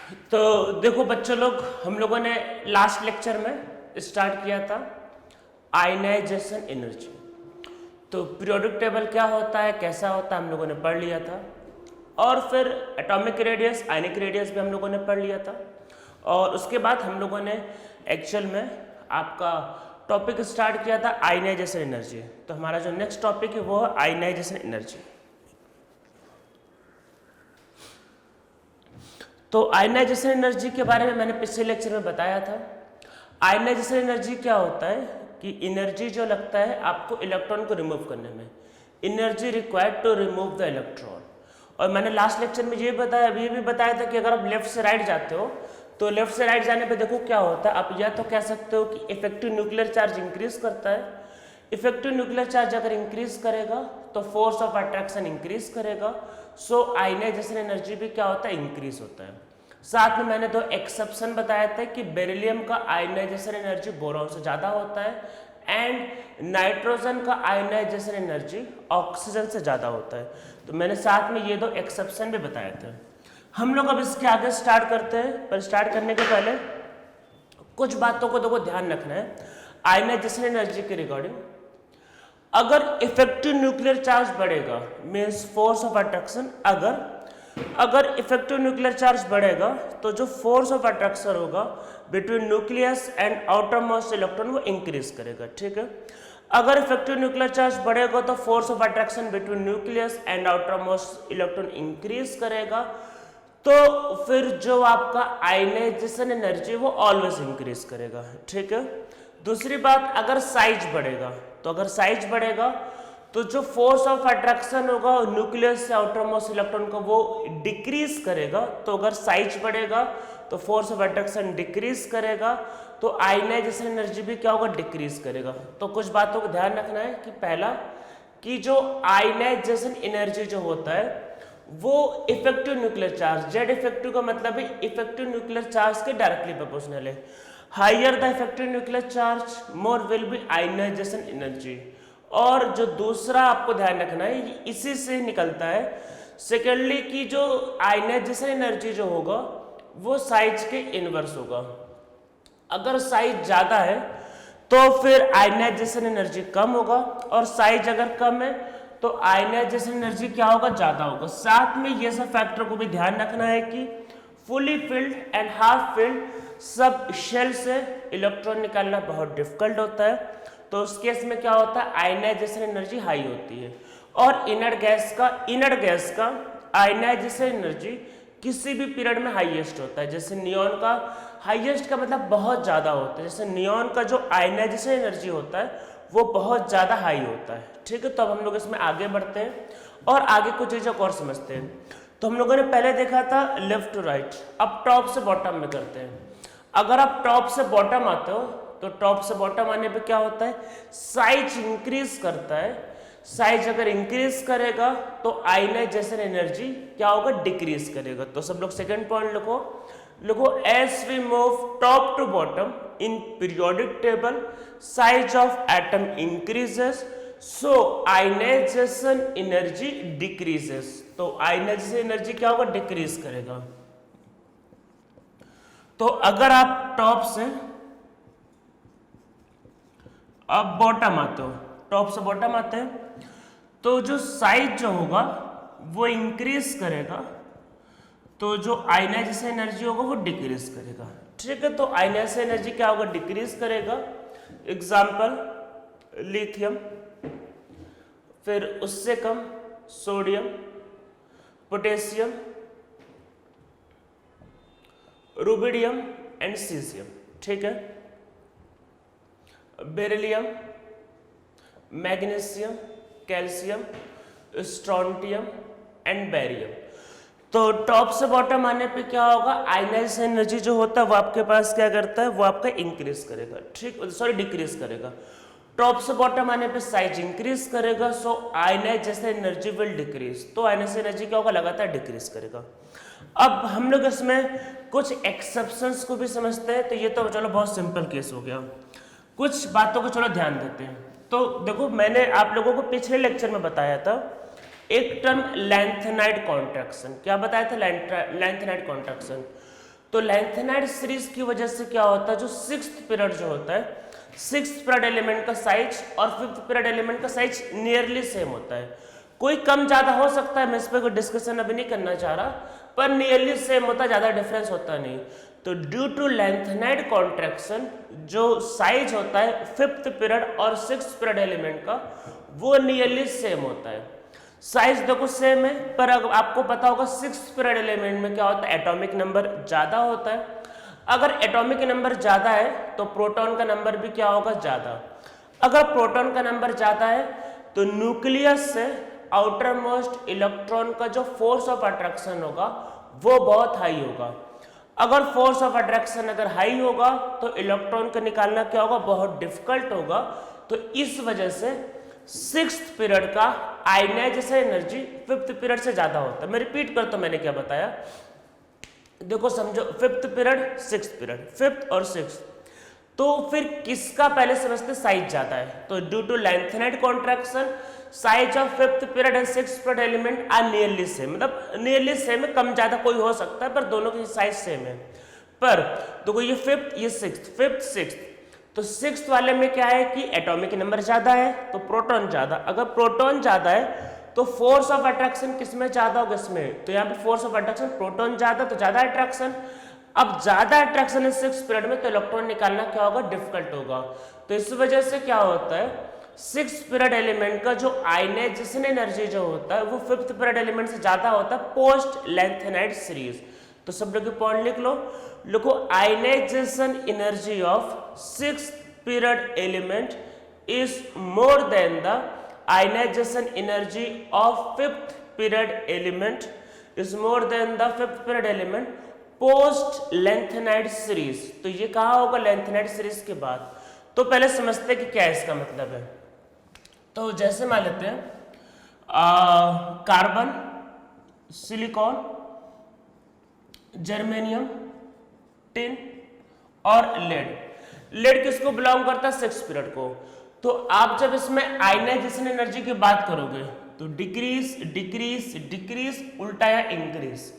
तो देखो बच्चों लोग, हम लोगों ने लास्ट लेक्चर में स्टार्ट किया था आयनाइजेशन एनर्जी। तो पीरियोडिक टेबल क्या होता है, कैसा होता है, हम लोगों ने पढ़ लिया था। और फिर एटॉमिक रेडियस, आयनिक रेडियस भी हम लोगों ने पढ़ लिया था। और उसके बाद हम लोगों ने एक्चुअल में आपका टॉपिक स्टार्ट किया था आयनाइजेशन एनर्जी। तो हमारा जो नेक्स्ट टॉपिक है वो है आयनाइजेशन एनर्जी। तो आयनाइजेशन एनर्जी के बारे में मैंने पिछले लेक्चर में बताया था। आयनाइजेशन एनर्जी क्या होता है कि एनर्जी जो लगता है आपको इलेक्ट्रॉन को रिमूव करने में, energy required to remove the electron. और मैंने लास्ट लेक्चर में ये भी बताया था कि अगर आप लेफ्ट से राइट जाते हो तो लेफ्ट से राइट जाने पे देखो क्या होता है। आप या तो कह सकते हो कि इफेक्टिव न्यूक्लियर चार्ज इंक्रीज करता है। इफेक्टिव न्यूक्लियर चार्ज अगर इंक्रीज करेगा तो फोर्स ऑफ अट्रैक्शन इंक्रीज करेगा। सो आयनाइजेशन एनर्जी भी क्या होता है, इंक्रीज होता है। साथ में मैंने दो एक्सेप्शन बताया था कि बेरिलियम का आयनाइजेशन एनर्जी बोरॉन से ज़्यादा होता है एंड नाइट्रोजन का आयनाइजेशन एनर्जी ऑक्सीजन से ज़्यादा होता है। तो मैंने साथ में ये दो एक्सेप्शन भी बताए थे। हम लोग अब इसके आगे स्टार्ट करते हैं, पर स्टार्ट करने के पहले कुछ बातों को देखो ध्यान रखना है आयनाइजेशन एनर्जी के रिगार्डिंग। अगर इफेक्टिव न्यूक्लियर चार्ज बढ़ेगा मीन्स फोर्स ऑफ अट्रैक्शन, अगर इफेक्टिव न्यूक्लियर चार्ज बढ़ेगा तो जो फोर्स ऑफ अट्रैक्शन होगा between nucleus and outer most electron वो इंक्रीज करेगा। ठीक है, अगर इफेक्टिव न्यूक्लियर चार्ज बढ़ेगा तो force of attraction between nucleus and outer most electron increase करेगा। तो फिर जो आपका आयनाइजेशन एनर्जी वो ऑलवेज इंक्रीज करेगा। ठीक है, दूसरी बात, अगर साइज बढ़ेगा तो अगर साइज बढ़ेगा तो जो फोर्स ऑफ अट्रैक्शन होगा न्यूक्लियस से आउटर मोस्ट इलेक्ट्रॉन का वो डिक्रीज करेगा। तो अगर साइज बढ़ेगा तो फोर्स ऑफ अट्रैक्शन डिक्रीज करेगा, तो आयनाइजेशन एनर्जी भी क्या होगा, डिक्रीज करेगा। तो कुछ बातों को ध्यान रखना है कि पहला कि जो आयनाइजेशन एनर्जी जो होता है वो effective nuclear charge, Z effective का मतलब है इफेक्टिव न्यूक्लियर चार्ज के डायरेक्टली प्रोपोर्शनल है। Higher the effective nuclear charge more will be ionization energy. और जो दूसरा आपको ध्यान रखना है इसी से निकलता है सेकेंडली कि जो आयनाइजेशन एनर्जी जो होगा वो साइज के इनवर्स होगा। अगर साइज ज़्यादा है तो फिर आयनाइजेशन एनर्जी कम होगा, और साइज अगर कम है तो आयनाइजेशन एनर्जी क्या होगा, ज़्यादा होगा। साथ में ये सब फैक्टर को भी ध्यान रखना है कि fully filled and half filled sub shell से इलेक्ट्रॉन निकालना बहुत डिफिकल्ट होता है। तो उस केस में क्या होता है, आयनाइजेशन एनर्जी हाई होती है। और इनर्ट गैस का आयनाइजेशन एनर्जी किसी भी पीरियड में हाईएस्ट होता है। जैसे नियॉन का हाईएस्ट का मतलब बहुत ज़्यादा होता है। जैसे नियॉन का जो आयनाइजेशन एनर्जी होता है वो बहुत ज़्यादा हाई होता है। ठीक है, तो अब हम लोग इसमें आगे बढ़ते हैं और आगे कुछ चीज़ों को और समझते हैं। तो हम लोगों ने पहले देखा था लेफ्ट टू राइट, अब टॉप से बॉटम में करते हैं। अगर आप टॉप से बॉटम आते हो तो टॉप से बॉटम आने पे क्या होता है, साइज इंक्रीज करता है। साइज अगर इंक्रीज करेगा तो आयनाइजेशन एनर्जी क्या होगा, डिक्रीज करेगा। तो सब लोग सेकंड पॉइंट लिखो as we move top to bottom in periodic table size of atom increases, so ionization energy decreases. तो आयनाइजेशन एनर्जी क्या होगा, डिक्रीज करेगा। तो अगर आप टॉप से अब बॉटम आते हो, टॉप से बॉटम आते हैं तो जो साइज जो होगा वो इंक्रीज करेगा, तो जो आयनाइजेशन एनर्जी होगा वो डिक्रीज करेगा। ठीक है, तो आयनाइजेशन एनर्जी क्या होगा, डिक्रीज करेगा। एग्जाम्पल लिथियम, फिर उससे कम sodium, potassium, rubidium and caesium. ठीक है, beryllium, magnesium, calcium, strontium and barium. तो टॉप से बॉटम आने पे क्या होगा, आयनाइजेशन एनर्जी जो होता है वो आपके पास क्या करता है, वो आपका इंक्रीज करेगा। ठीक, सॉरी डिक्रीज करेगा। टॉप से बॉटम आने पे साइज इंक्रीज करेगा, सो आयनाइजेशन एनर्जी विल डिक्रीज। तो आयनाइजेशन एनर्जी क्या होगा, लगातार डिक्रीज करेगा। अब हम लोग इसमें कुछ एक्सेप्शंस को भी समझते हैं। तो ये तो चलो बहुत सिंपल केस हो गया, कुछ बातों को चलो ध्यान देते हैं। तो देखो मैंने आप लोगों को पिछले लेक्चर में बताया था एक टर्म लेंथेनाइड कॉन्ट्रैक्शन। क्या बताया था, लेंथेनाइड कॉन्ट्रैक्शन। तो लैंथेनाइड सीरीज की वजह से क्या होता है, जो सिक्स्थ पीरियड जो होता है, सिक्स्थ पीरियड एलिमेंट का साइज और फिफ्थ पीरियड एलिमेंट का साइज नियरली सेम होता है। कोई कम ज्यादा हो सकता है, मैं इस पर कोई डिस्कशन अभी नहीं करना चाह रहा, पर नियरली सेम होता है, ज्यादा डिफरेंस होता नहीं। तो ड्यू टू लैंथेनाइड कॉन्ट्रैक्शन जो साइज होता है फिफ्थ पीरियड और सिक्स्थ पीरियड एलिमेंट का वो नियरली सेम होता है। साइज देखो सेम है, पर अगर आपको पता होगा सिक्स्थ पीरियड एलिमेंट में क्या होता है, एटॉमिक नंबर ज्यादा होता है। अगर एटॉमिक नंबर ज्यादा है तो प्रोटॉन का नंबर भी क्या होगा, ज्यादा। अगर प्रोटॉन का नंबर ज्यादा है तो न्यूक्लियस से आउटर मोस्ट इलेक्ट्रॉन का जो फोर्स ऑफ अट्रैक्शन होगा वो बहुत हाई होगा। अगर फोर्स ऑफ अट्रैक्शन अगर हाई होगा तो इलेक्ट्रॉन को निकालना क्या होगा, बहुत डिफिकल्ट होगा। तो इस वजह से सिक्स्थ पीरियड का आयनाइजेशन एनर्जी फिफ्थ पीरियड से ज्यादा होता है। मैं रिपीट करता हूं मैंने क्या बताया, देखो समझो, fifth period sixth period, fifth और सिक्स्थ, तो फिर किसका पहले समझते साइज ज्यादा है। तो due to lanthanide contraction size of fifth period and sixth period element are nearly same, मतलब नियरली सेम है, कम ज्यादा कोई हो सकता है पर दोनों की साइज सेम है। पर देखो ये फिफ्थ ये सिक्स्थ, फिफ्थ सिक्स्थ, तो सिक्स्थ वाले में क्या है कि एटॉमिक नंबर ज्यादा है तो प्रोटॉन ज्यादा। अगर प्रोटॉन ज्यादा है तो फोर्स ऑफ अट्रैक्शन किसमें ज्यादा होगा, इसमें। तो यहाँ पे फोर्स ऑफ अट्रैक्शन प्रोटॉन ज्यादा तो ज्यादा अट्रैक्शन। अब ज्यादा अट्रैक्शन है सिक्स्थ पीरियड में तो इलेक्ट्रॉन निकालना क्या होगा, डिफिकल्ट होगा। तो इस वजह से क्या होता है, सिक्स्थ पीरियड एलिमेंट का जो आयनाइजेशन एनर्जी जो होता है वो फिफ्थ पीरियड एलिमेंट से ज्यादा होता है पोस्ट लैंथेनाइड सीरीज। तो सब लोग पॉइंट लिख लो, लिखो ionization energy of sixth period element is more than the ionization energy of fifth period element is more than the fifth period element post lanthanide series. तो ये कहा होगा लैंथेनाइड सीरीज के बाद। तो पहले समझते हैं कि क्या इसका मतलब है। तो जैसे मान लेते हैं कार्बन, सिलिकॉन, जर्मेनियम, टिन और लेड। लेड किसको बिलोंग करता है, सिक्स्थ पीरियड को। तो आप जब इसमें आयनाइजेशन एनर्जी की बात करोगे तो डिक्रीज डिक्रीज डिक्रीज उल्टा या इंक्रीज।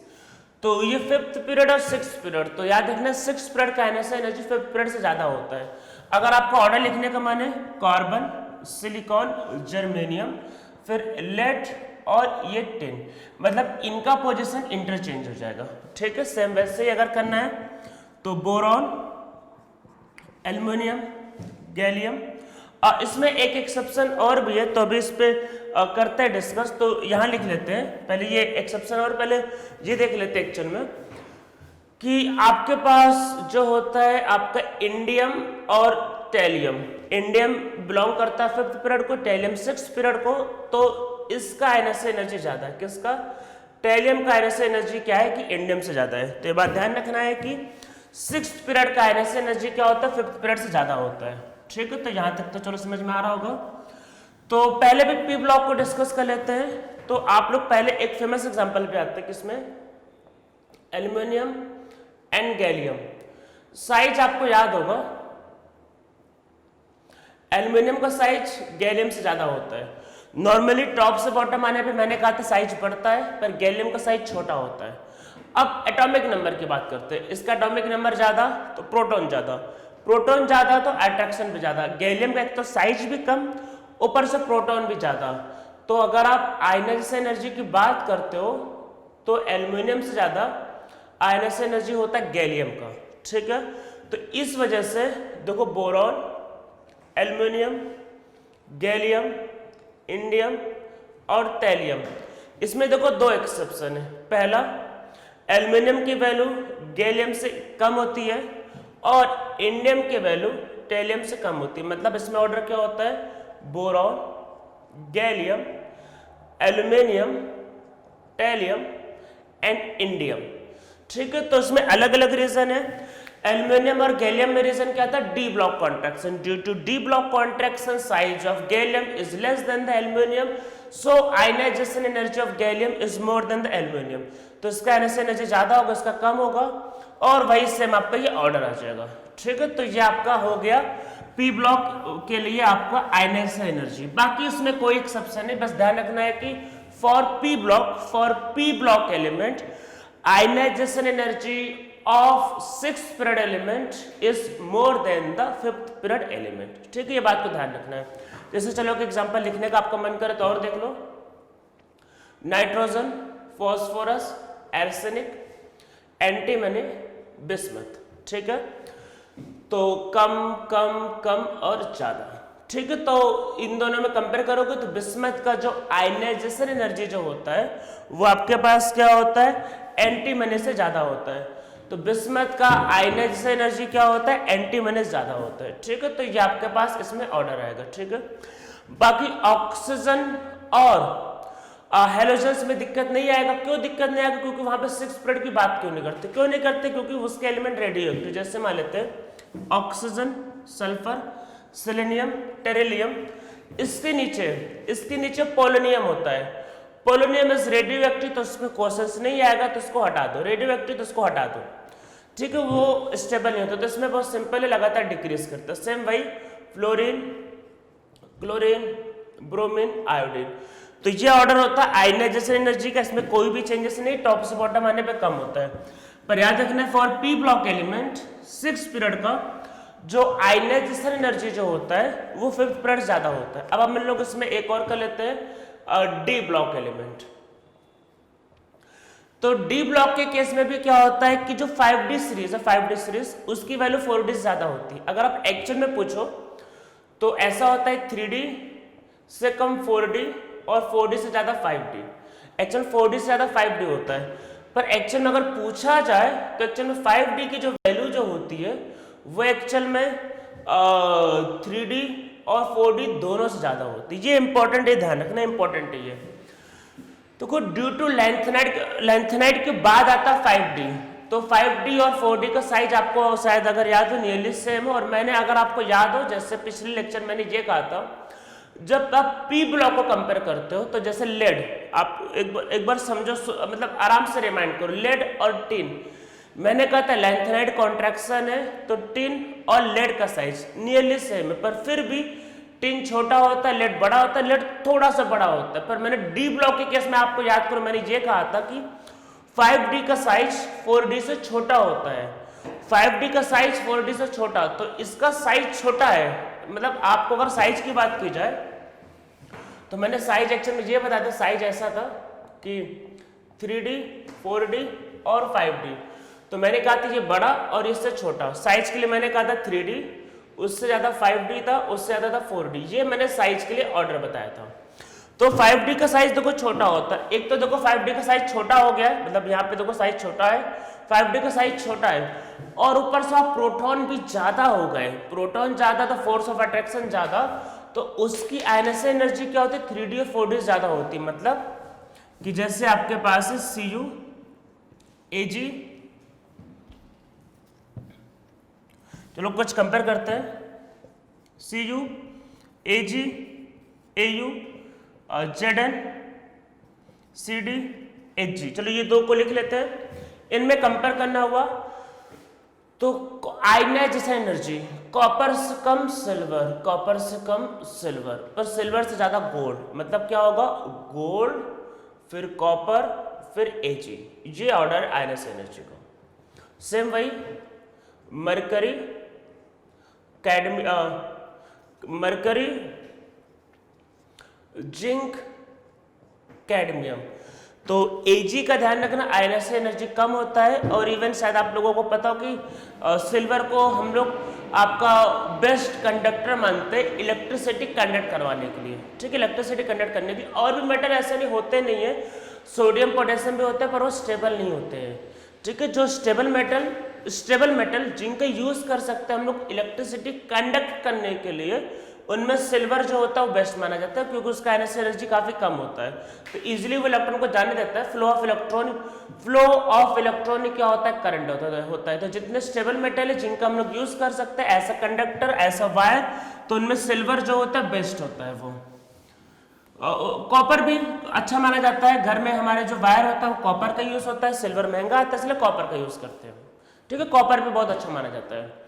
तो ये फिफ्थ पीरियड और सिक्स्थ पीरियड, तो याद रखना सिक्स्थ पीरियड का आयनाइजेशन एनर्जी फिफ्थ पीरियड से ज्यादा होता है। अगर आपको ऑर्डर लिखने का मन है, कार्बन, सिलिकॉन, जर्मेनियम, फिर लेड और ये टिन, मतलब इनका पोजीशन इंटरचेंज हो जाएगा, ठीक है। सेम वैसे ही अगर करना है तो बोरॉन, एल्युमिनियम, गैलियम, इसमें एक एक्सेप्शन और भी है तो अभी इस पे करते हैं डिस्कस। तो यहाँ लिख लेते हैं पहले ये एक्सेप्शन, और पहले ये देख लेते हैं एक्चुअल में कि आपके पास जो होता है आपका इंडियम और टेलियम। इंडियम बिलोंग करता है फिफ्थ पीरियड को, टेलियम सिक्स्थ पीरियड को। तो इसका आयनाइजेशन एनर्जी ज्यादा है, किसका, टेलियम का आयनाइजेशन एनर्जी क्या है कि इंडियम से ज्यादा है। तो ये बात ध्यान रखना है कि सिक्स्थ पीरियड का आयनाइजेशन एनर्जी क्या होता है, फिफ्थ पीरियड से ज्यादा होता है, ठीक है। तो यहां तक तो चलो समझ में आ रहा होगा। तो पहले भी पी ब्लॉक को डिस्कस कर लेते हैं। तो आप लोग पहले एक फेमस एग्जांपल पे आते हैं, किसमें, एल्युमिनियम एंड गैलियम। साइज आपको याद होगा, एल्युमिनियम का साइज गैलियम से ज्यादा होता है। नॉर्मली टॉप से बॉटम आने पे मैंने कहा था साइज बढ़ता है, पर गैलियम का साइज छोटा होता है। अब एटॉमिक नंबर की बात करते हैं। इसका एटॉमिक नंबर ज्यादा तो प्रोटॉन ज्यादा, प्रोटॉन ज्यादा तो अट्रैक्शन भी ज्यादा। गैलियम का एक तो साइज भी कम, ऊपर से प्रोटॉन भी ज्यादा। तो अगर आप आयनाइजेशन एनर्जी की बात करते हो तो एल्युमिनियम से ज्यादा आयनाइजेशन एनर्जी होता है गैलियम का, ठीक है। तो इस वजह से देखो बोरॉन, एल्युमिनियम, गैलियम, इंडियम और टेलियम, इसमें देखो दो एक्सेप्शन है। पहला, एल्युमिनियम की वैल्यू गैलियम से कम होती है और इंडियम की वैल्यू टेलियम से कम होती है। मतलब इसमें ऑर्डर क्या होता है, boron, gallium, aluminium, thallium and indium, ठीक है। तो इसमें अलग अलग रीजन है। एल्युमिनियम और गैलियम में रीजन क्या था, d block contraction. Due to d block contraction size of gallium is less than the aluminium, so ionization energy of gallium is more than the aluminium. तो इसका आयनाइजेशन एनर्जी ज्यादा होगा, इसका कम होगा, और वही सेम आपका ये ऑर्डर आ जाएगा, ठीक है। तो ये आपका हो गया पी ब्लॉक के लिए आपका आयनाइजेशन एनर्जी। बाकी उसमें कोई एक्सेप्शन नहीं, बस ध्यान रखना है कि for p block element ionization energy of 6th period element is more than the 5th period element. ठीक है, ये बात को ध्यान रखना है। जैसे चलो एक एग्जांपल लिखने का आपका मन करे तो और देख लो, नाइट्रोजन, फॉस्फोरस, एर्सेनिक, एंटीमनी, बिस्मथ। ठीक है, तो कम कम कम और ज्यादा। ठीक है, तो इन दोनों में कंपेयर करोगे तो बिस्मथ का जो आयनाइजेशन एनर्जी जो होता है वो आपके पास क्या होता है, एंटीमनी से ज्यादा होता है। तो बिस्मथ का आयनाइजेशन एनर्जी क्या होता है, एंटीमनी से ज्यादा होता है। ठीक है, तो ये आपके पास इसमें ऑर्डर आएगा। ठीक है, बाकी ऑक्सीजन और हेलोजन्स में दिक्कत नहीं आएगा। क्यों दिक्कत नहीं आएगा, क्योंकि वहां पे 6th पीरियड की बात क्यों नहीं करते, क्योंकि उसके एलिमेंट रेडियो एक्टिव। जैसे मान लेते हैं ऑक्सीजन, सल्फर, सेलेनियम, टेरिलियम। इसके नीचे पोलोनियम होता है। पोलोनियम इज रेडियो एक्टिव, तो उसमें क्वेश्चंस नहीं आएगा, तो उसको हटा दो। रेडियो एक्टिव तो उसको हटा दो। ठीक है, वो स्टेबल नहीं होता, तो इसमें बहुत सिंपल है, लगातार डिक्रीज करता है। सेम वही फ्लोरीन, क्लोरीन, ब्रोमीन, आयोडीन। तो ये ऑर्डर होता है आयनाइजेशन एनर्जी का, इसमें कोई भी चेंजेस नहीं, टॉप से बॉटम आने पे कम होता है। पर याद रखना for p block element 6th period का जो आयनाइजेशन एनर्जी जो होता है वो 5th पीरियड ज्यादा होता है। अब हम लोग इसमें एक और कर लेते हैं डी ब्लॉक एलिमेंट। तो डी ब्लॉक के केस में भी क्या होता है कि जो 5D सीरीज है, 5D सीरीज, उसकी वैल्यू 4D से ज्यादा होती है। अगर आप एक्चुअल में पूछो तो ऐसा होता है 3D से कम 4D और 4D से ज्यादा 5D। एक्चुअल 4D से ज्यादा 5D होता है, पर एक्चुअल में अगर पूछा जाए तो एक्चुअल में 5D की जो वैल्यू जो होती है वो एक्चुअल में 3D और 4D दोनों से ज्यादा होती है। ये इंपॉर्टेंट है, ध्यान रखना, इंपॉर्टेंट है ये। तो ड्यू टू लेंथेनाइड के बाद आता है 5D। तो 5D और 4D का साइज आपको शायद अगर याद हो नियरली सेम है। और मैंने अगर आपको याद हो, जैसे पिछले लेक्चर मैंने ये कहा था, जब आप पी ब्लॉक को कंपेयर करते हो तो जैसे लेड, आप एक बार समझो, मतलब आराम से रिमाइंड करो, लेड और टिन। मैंने कहा था लेंथेनाइड कॉन्ट्रैक्शन है तो टिन और लेड का साइज नियरली सेम है, पर फिर भी टिन छोटा होता है, लेड बड़ा होता है, लेड थोड़ा सा बड़ा होता है। पर मैंने डी ब्लॉक के केस में आपको याद करो, मैंने ये कहा था कि 5D का साइज 4D से छोटा होता है। 5D का साइज 4D से छोटा, तो इसका साइज छोटा है। मतलब आपको अगर साइज की बात की जाए तो मैंने साइज एक्चुअल में ये बताया था, साइज ऐसा था कि 3D, 4D और 5D। तो मैंने कहा था ये बड़ा और इससे छोटा। साइज के लिए मैंने कहा था 3D, उससे ज्यादा 5D था, उससे ज्यादा था 4D। ये मैंने साइज के लिए ऑर्डर बताया था। तो 5D का साइज देखो छोटा होता है। एक तो देखो 5D का साइज छोटा हो गया है, मतलब यहाँ पे देखो साइज छोटा है, 5D का साइज छोटा है, और ऊपर से आप प्रोटॉन भी ज्यादा हो गए। प्रोटॉन ज्यादा तो फोर्स ऑफ अट्रैक्शन ज्यादा, तो उसकी आयनाइजेशन एनर्जी क्या होती है, 3D और 4D ज्यादा होती है। मतलब कि जैसे आपके पास है Cu, Ag, चलो कुछ कंपेयर करते हैं, Cu, Ag, Au, Zn, Cd, Hg। चलो ये दो को लिख लेते हैं। इनमें कंपेयर करना हुआ तो आयनाइजेशन एनर्जी, कॉपर से कम सिल्वर, कॉपर से कम सिल्वर, पर सिल्वर से ज्यादा गोल्ड। मतलब क्या होगा, गोल्ड फिर कॉपर फिर Ag। ये ऑर्डर आयनाइजेशन एनर्जी का। सेम वही मरकरी, मरकरी, जिंक, कैडमियम। तो Ag का ध्यान रखना, आयनाइजेशन एनर्जी कम होता है। और इवन शायद आप लोगों को पता हो कि सिल्वर को हम लोग आपका बेस्ट कंडक्टर मानते हैं इलेक्ट्रिसिटी कंडक्ट करवाने के लिए। ठीक है, इलेक्ट्रिसिटी कंडक्ट करने के लिए। और भी मेटल ऐसे नहीं होते नहीं है, सोडियम पोटेशियम भी होते हैं, पर वो स्टेबल नहीं होते हैं। ठीक है, जो स्टेबल मेटल जिनका यूज कर सकते हैं हम लोग इलेक्ट्रिसिटी कंडक्ट करने के लिए, उनमें सिल्वर जो होता है वो बेस्ट माना जाता है, क्योंकि उसका आयनाइजेशन एनर्जी काफी कम होता है। तो इजीली वो इलेक्ट्रॉन को जाने देता है। फ्लो ऑफ इलेक्ट्रॉन क्या होता है, करंट होता है। तो जितने स्टेबल मेटल है जिनका हम लोग यूज कर सकते हैं ऐसा कंडक्टर, ऐसा वायर, तो उनमें सिल्वर जो होता है बेस्ट होता है। वो कॉपर भी अच्छा माना जाता है। घर में हमारे जो वायर होता है वो कॉपर का यूज होता है, सिल्वर महंगा आता है इसलिए कॉपर का यूज करते हैं। ठीक है, कॉपर भी बहुत अच्छा माना जाता है।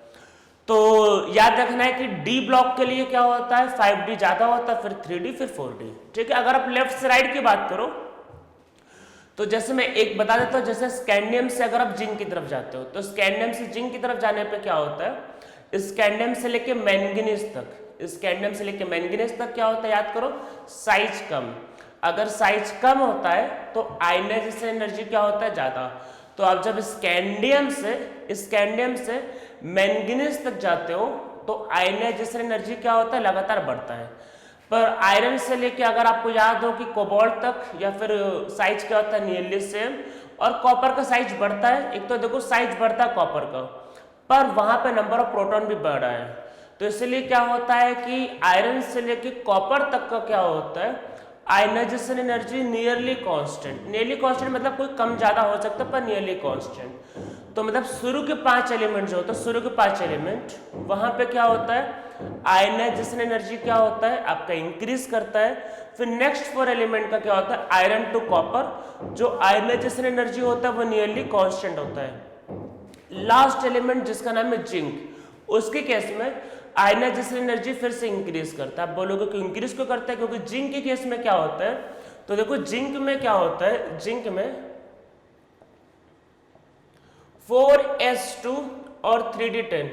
तो याद रखना है कि डी ब्लॉक के लिए क्या होता है, 5D ज्यादा होता है, फिर 3D, फिर 4D। ठीक है, अगर आप लेफ्ट से राइट की बात करो तो जैसे मैं एक बता देता हूँ, जैसे स्कैंडियम से अगर आप जिंक की तरफ जाते हो तो स्कैंडियम से जिंक की तरफ जाने पे क्या होता है, स्कैंडियम से लेके मैंगनीज तक, स्कैंडियम से लेके मैंगनीज तक क्या होता है, याद करो, साइज कम। अगर साइज कम होता है तो आयनाइजेशन एनर्जी क्या होता है, ज्यादा। तो आप जब स्कैंडियम से मैंगनीज तक जाते हो तो आयनाइजेशन एनर्जी क्या होता है, लगातार बढ़ता है। पर आयरन से लेके अगर आपको याद हो कि कोबाल्ट तक या फिर साइज क्या होता है, नियरली सेम। और कॉपर का साइज बढ़ता है, एक तो देखो साइज बढ़ता है कॉपर का, पर वहां पे नंबर ऑफ प्रोटॉन भी बढ़ रहा है। तो इसलिए क्या होता है कि आयरन से लेके कॉपर तक का क्या होता है, ionization energy nearly constant. Nearly constant मतलब कोई कम ज्यादा हो सकता है पर नियरली कांस्टेंट। तो मतलब शुरू के 5 एलिमेंट जो होता है, शुरू के 5 एलिमेंट, वहां पे क्या होता है, आयनाइजेशन एनर्जी क्या होता है आपका इंक्रीज करता है। फिर नेक्स्ट 4 एलिमेंट का क्या होता है, आयरन टू कॉपर, जो आयनाइजेशन एनर्जी होता है वो नियरली कांस्टेंट होता है। लास्ट एलिमेंट जिसका नाम है जिंक, उसके केस में आयनाइजेशन एनर्जी फिर से इंक्रीज करता है। आप बोलोगे कि इंक्रीज क्यों करता है, क्योंकि जिंक के केस में क्या होता है, तो देखो जिंक में क्या होता है, जिंक में 4s2 और 3d10,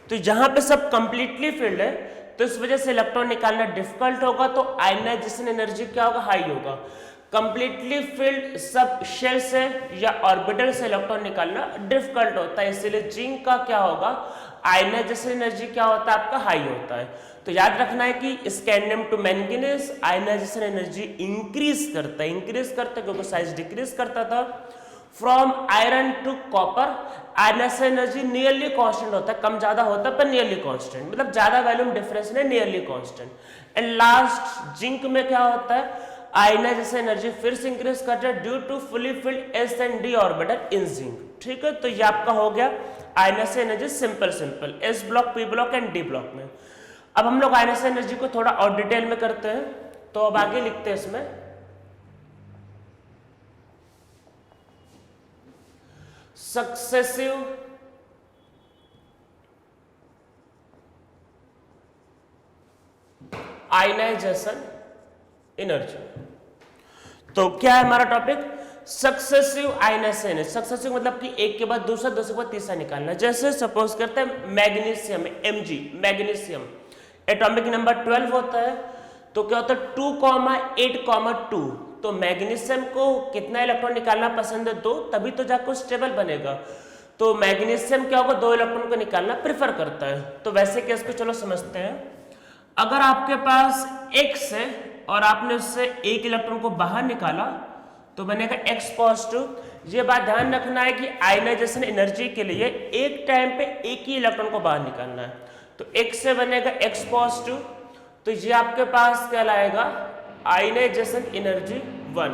तो जहां पे सब कंप्लीटली फिल्ड है तो इस वजह से इलेक्ट्रॉन निकालना डिफिकल्ट होगा, तो आयनाइजेशन एनर्जी क्या होगा, हाई होगा। कंप्लीटली फिल्ड सब शेल से या ऑर्बिटल से इलेक्ट्रॉन निकालना डिफिकल्ट होता है, इसलिए जिंक का क्या होगा, आयनाइजेशन एनर्जी क्या होता है आपका, हाई होता है। तो याद रखना है कि scandium to manganese ionization energy increase करता है क्योंकि साइज डिक्रीज करता था। From iron to copper ionization energy nearly constant होता है, कम ज्यादा होता है पर नियरली कांस्टेंट, मतलब ज्यादा वैल्यूम डिफरेंस नहीं, nearly constant. And last zinc में क्या होता है, आयनाइजेशन एनर्जी फिर से इंक्रीज करता है due to fully filled s and d orbital in zinc. ठीक है, तो ये आपका हो गया ionization energy simple s block, p block and d block में। अब हम लोग आयनाइजेशन एनर्जी को थोड़ा और डिटेल में करते हैं, तो अब आगे लिखते हैं इसमें सक्सेसिव आयनाइजेशन एनर्जी। तो क्या है हमारा topic, successive ionization energy. Successive मतलब कि एक के बाद दूसरा, दूसरे के बाद तीसरा निकालना। जैसे सपोज करते हैं magnesium, Mg magnesium atomic number 12 होता है, तो क्या होता है 2,8,2। तो मैग्नीशियम को कितना इलेक्ट्रॉन निकालना पसंद है, 2, तभी तो जाकर स्टेबल बनेगा। तो मैग्नीशियम क्या होगा, 2 इलेक्ट्रॉन को निकालना प्रेफर करता है। तो वैसे केस को चलो समझते हैं। अगर आपके पास X है और आपने उससे एक इलेक्ट्रॉन को बाहर निकाला तो बनेगा X पॉजिटिव। ये बात ध्यान रखना है कि आयनाइजेशन एनर्जी के लिए एक टाइम पे एक ही इलेक्ट्रॉन को बाहर निकालना है। तो X से बनेगा X पॉजिटिव, तो ये आपके पास कहलाएगा आयनाइजेशन एनर्जी 1।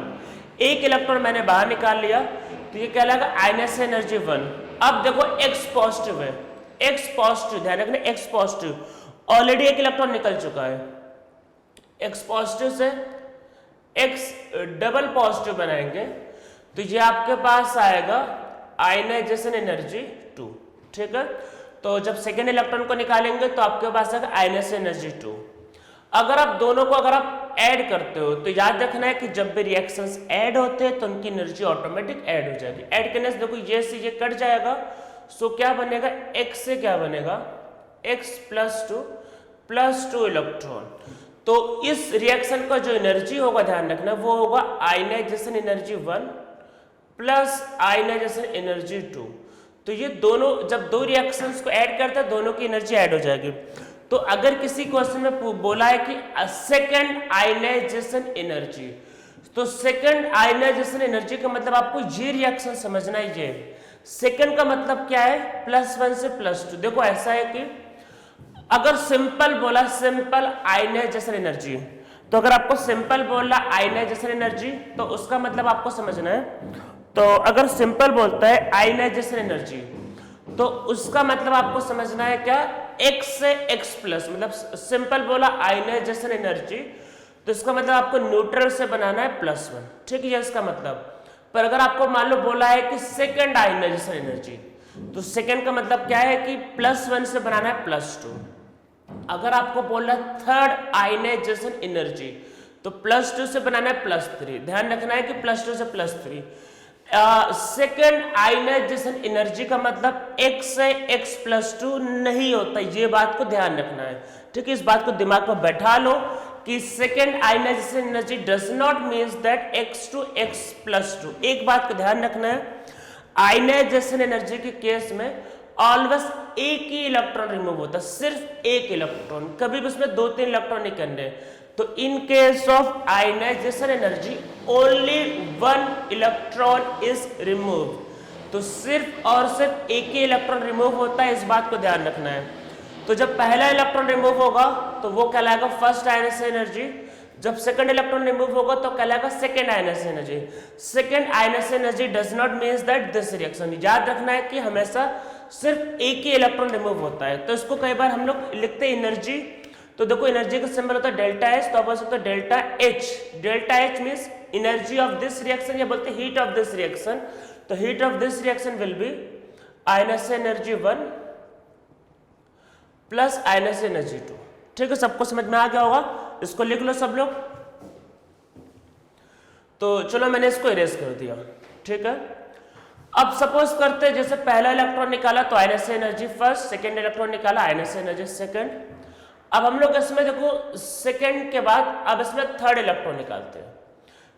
एक इलेक्ट्रॉन मैंने बाहर निकाल लिया तो ये कहलाएगा आयनाइजेशन एनर्जी 1। अब देखो X पॉजिटिव है, X पॉजिटिव, ध्यान रखना X पॉजिटिव, ऑलरेडी एक इलेक्ट्रॉन निकल चुका है। X पॉजिटिव से X डबल पॉजिटिव बनाएंगे तो ये आपके पास आएगा आयनाइजेशन एनर्जी 2। ठीक है, तो जब सेकेंड इलेक्ट्रॉन को निकालेंगे तो आपके पास आएगा आयनाइजेशन एनर्जी 2। अगर आप दोनों को अगर आप ऐड करते हो तो याद रखना है कि जब भी रिएक्शंस ऐड होते हैं तो उनकी एनर्जी ऑटोमेटिक ऐड हो जाएगी। ऐड करने से देखो ये से ये कट जाएगा, सो क्या बनेगा, X से क्या बनेगा, X प्लस 2 इलेक्ट्रॉन। तो इस रिएक्शन का जो एनर्जी होगा ध्यान रखना वो होगा ionization energy 1 plus ionization energy 2। तो ये दोनों जब दो रिएक्शंस को ऐड करते हैं दोनों की एनर्जी ऐड हो जाएगी। तो अगर किसी क्वेश्चन में बोला है कि सेकंड आयनाइजेशन एनर्जी, तो सेकंड आयनाइजेशन एनर्जी का मतलब आपको ये रिएक्शन समझना है। ये सेकंड का मतलब क्या है, +1 से +2। देखो ऐसा है कि अगर सिंपल बोला सिंपल आयनाइजेशन एनर्जी, तो अगर आपको सिंपल बोला आयनाइजेशन एनर्जी तो उसका मतलब आपको समझना है। तो अगर सिंपल बोलता है आयनाइजेशन एनर्जी तो उसका मतलब आपको समझना है क्या, X से X प्लस, मतलब सिंपल बोला आयनाइजेशन एनर्जी तो इसका मतलब आपको न्यूट्रल से बनाना है +1। ठीक है, इसका मतलब। पर अगर आपको मान लो बोला है कि सेकंड आयनाइजेशन एनर्जी, तो सेकंड का मतलब क्या है कि +1 से बनाना है +2। अगर आपको बोला थर्ड आयनाइजेशन एनर्जी तो +2 से बनाना है +3, ध्यान रखना है कि +2 से +3। सेकेंड आयनाइजेशन एनर्जी का मतलब x से x+2 नहीं होता, ये बात को ध्यान रखना है, ठीक है। इस बात को दिमाग में बैठा लो कि second ionization energy does not means that x to x+2। एक बात को ध्यान रखना है, आयनाइजेशन एनर्जी के केस में ऑलवेज एक ही इलेक्ट्रॉन रिमूव होता है, सिर्फ एक इलेक्ट्रॉन, कभी भी उसमें 2-3 इलेक्ट्रॉन नहीं करने। तो in case of ionization energy only 1 electron is remove, तो सिर्फ और सिर्फ एक ही इलेक्ट्रॉन रिमूव होता है, इस बात को ध्यान रखना है। तो जब पहला इलेक्ट्रॉन रिमूव होगा तो वो कहलाएगा फर्स्ट आयनाइजेशन एनर्जी, जब सेकंड इलेक्ट्रॉन रिमूव होगा तो कहलाएगा second ionization energy. Second ionization energy does not means that this reaction, याद रखना है कि हमेशा सिर्फ एक ही इलेक्ट्रॉन रिमूव होता है। तो इसको कई बार हम लोग लिखते हैं एनर्जी, तो देखो एनर्जी का सिंबल होता है डेल्टा एच, तो आप बोल सकते हो delta H. Delta H means energy of this reaction, या बोलते हैं हीट ऑफ दिस रिएक्शन। तो heat of this reaction will be ionization energy 1 plus ionization energy 2, ठीक है। सबको समझ में आ गया होगा, इसको लिख लो सब लोग। तो चलो मैंने इसको इरेज कर दिया, ठीक है। अब सपोज करते हैं जैसे पहला इलेक्ट्रॉन निकाला तो ionization energy first, second electron निकाला आयनाइजेशन एनर्जी सेकंड। अब हम लोग इसमें देखो सेकंड के बाद अब इसमें थर्ड इलेक्ट्रॉन निकालते हैं,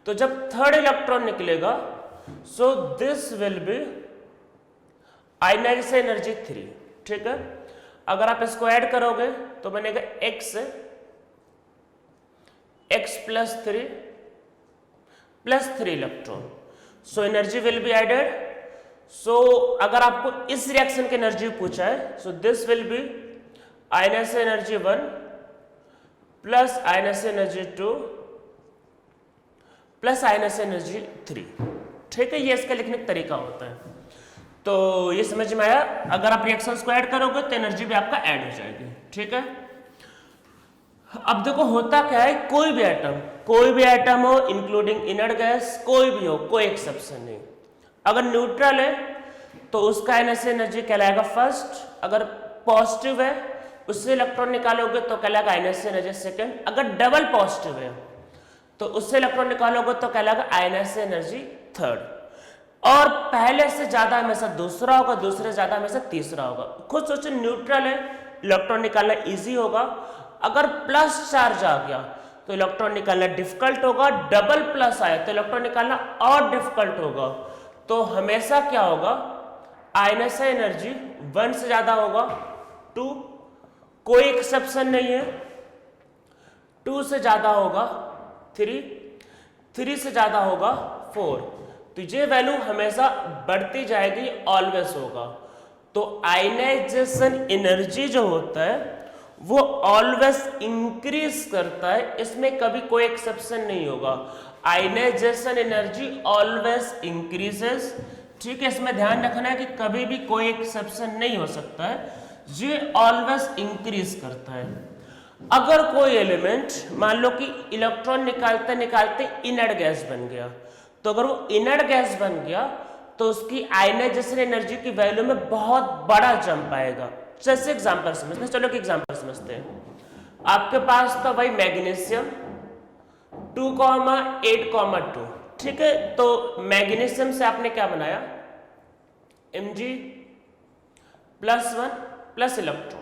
तो जब थर्ड इलेक्ट्रॉन निकलेगा so this will be ionization energy 3, ठीक है। अगर आप इसको ऐड करोगे तो बनेगा x + 3 electron, so energy will be added. So अगर आपको इस रिएक्शन की एनर्जी पूछा है so this will be ionization energy 1 plus ionization energy 2 plus ionization energy 3, ठीक है। ये इसका लिखने का तरीका होता है। तो ये समझ में आया, अगर आप रिएक्शंस को ऐड करोगे तो एनर्जी भी आपका ऐड हो जाएगी, ठीक है। अब देखो होता क्या है, कोई भी एटम हो इंक्लूडिंग इनर्ट गैस, कोई भी हो, कोई एक्सेप्शन नहीं। अगर न्यूट्रल है तो उसका आयनाइजेशन एनर्जी कहलाएगा फर्स्ट, अगर पॉजिटिव है उससे इलेक्ट्रॉन निकालोगे तो कहलाएगा आयनाइजेशन एनर्जी सेकंड, अगर डबल पॉजिटिव है तो उससे इलेक्ट्रॉन निकालोगे तो कहलाएगा आयनाइजेशन एनर्जी थर्ड। और पहले से ज्यादा हमेशा दूसरा होगा, दूसरे से ज्यादा हमेशा तीसरा होगा। खुद सोचो न्यूट्रल है, इलेक्ट्रॉन निकालना इजी होगा, अगर प्लस चार्ज आ गया तो इलेक्ट्रॉन निकालना डिफिकल्ट होगा, डबल प्लस आया तो इलेक्ट्रॉन निकालना और डिफिकल्ट होगा। तो हमेशा क्या होगा, आयनाइजेशन एनर्जी 1 से ज्यादा होगा, 2 कोई एक्सेप्शन नहीं है, 2 से ज्यादा होगा 3 से ज्यादा होगा 4। तो ये वैल्यू हमेशा बढ़ती जाएगी, ऑलवेज होगा। तो आयनाइजेशन एनर्जी जो होता है वो ऑलवेज इंक्रीज करता है, इसमें कभी कोई एक्सेप्शन नहीं होगा। आयनाइजेशन एनर्जी ऑलवेज इंक्रीजेस, ठीक है। इसमें ध्यान रखना है कि कभी भी कोई एक्सेप्शन नहीं हो सकता है, ये ऑलवेज इंक्रीज करता है। अगर कोई एलिमेंट मान लो कि इलेक्ट्रॉन निकालते निकालते इनर्ट गैस बन गया, तो अगर वो इनर्ट गैस बन गया तो उसकी आयनाइजेशन एनर्जी की वैल्यू में बहुत बड़ा जंप आएगा। जैसे एग्जांपल समझते हैं, चलो एक एग्जांपल समझते हैं। आपके पास था भाई मैग्नीशियम 2,8,2, ठीक है। तो मैग्नीशियम से आपने क्या बनाया, Mg+1 प्लस इलेक्ट्रॉन।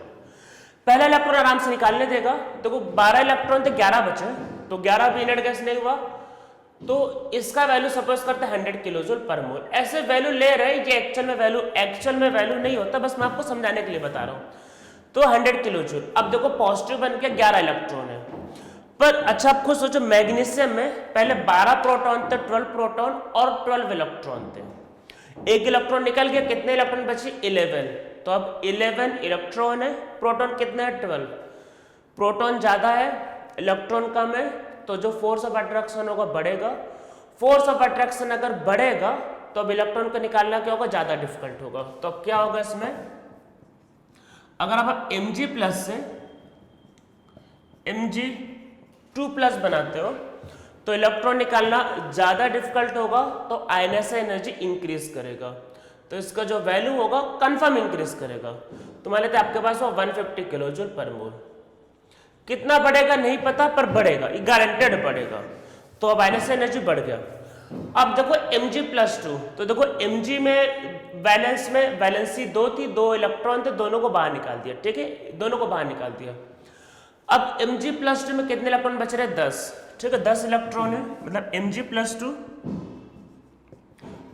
पहला इलेक्ट्रॉन आराम से निकालने देगा, देखो 12 इलेक्ट्रॉन थे, 11 बचे, तो 11 भी इनर्ट गैस नहीं हुआ, तो इसका वैल्यू सपोज करते हैं 100 किलोजूल पर मोल। ऐसे वैल्यू ले रहे हैं, ये एक्चुअल में वैल्यू नहीं होता, बस मैं आपको समझाने के लिए बता रहा हूं। तो 100 किलोजूल। अब देखो पॉजिटिव बन के 11 इलेक्ट्रॉन है, पर अच्छा आप खुद सोचो मैग्नीशियम में पहले 12 प्रोटॉन थे, 12 प्रोटॉन और 12 इलेक्ट्रॉन थे। एक इलेक्ट्रॉन निकल गया, कितने इलेक्ट्रॉन बचे, 11। तो अब 11 इलेक्ट्रॉन है, प्रोटॉन कितने हैं, 12। प्रोटॉन ज्यादा है, इलेक्ट्रॉन कम है, तो जो फोर्स ऑफ अट्रैक्शन होगा बढ़ेगा। फोर्स ऑफ अट्रैक्शन अगर बढ़ेगा तो अब इलेक्ट्रॉन को निकालना क्या होगा, ज्यादा डिफिकल्ट होगा। तो अब क्या होगा इसमें, अगर आप Mg+ से Mg2+ बनाते हो तो इलेक्ट्रॉन निकालना ज्यादा डिफिकल्ट होगा, तो आयनाइजेशन एनर्जी इंक्रीज करेगा, तो इसका जो वैल्यू होगा कंफर्म इंक्रीज करेगा। तो मान लेते हैं आपके पास वो 150 किलोजूल पर मोल। कितना बढ़ेगा नहीं पता, पर बढ़ेगा, ये गारंटेड बढ़ेगा। तो अब आयनस एनर्जी बढ़ गया। अब देखो Mg+2, तो देखो Mg में वैलेंस में वैलेंसी 2 थी, 2 इलेक्ट्रॉन थे, दोनों को बाहर निकाल दिया, ठीक है, दोनों को बाहर निकाल दिया। अब Mg+2 में कितने इलेक्ट्रॉन बच रहे? 10, ठीक है, 10 इलेक्ट्रॉन है, मतलब Mg+2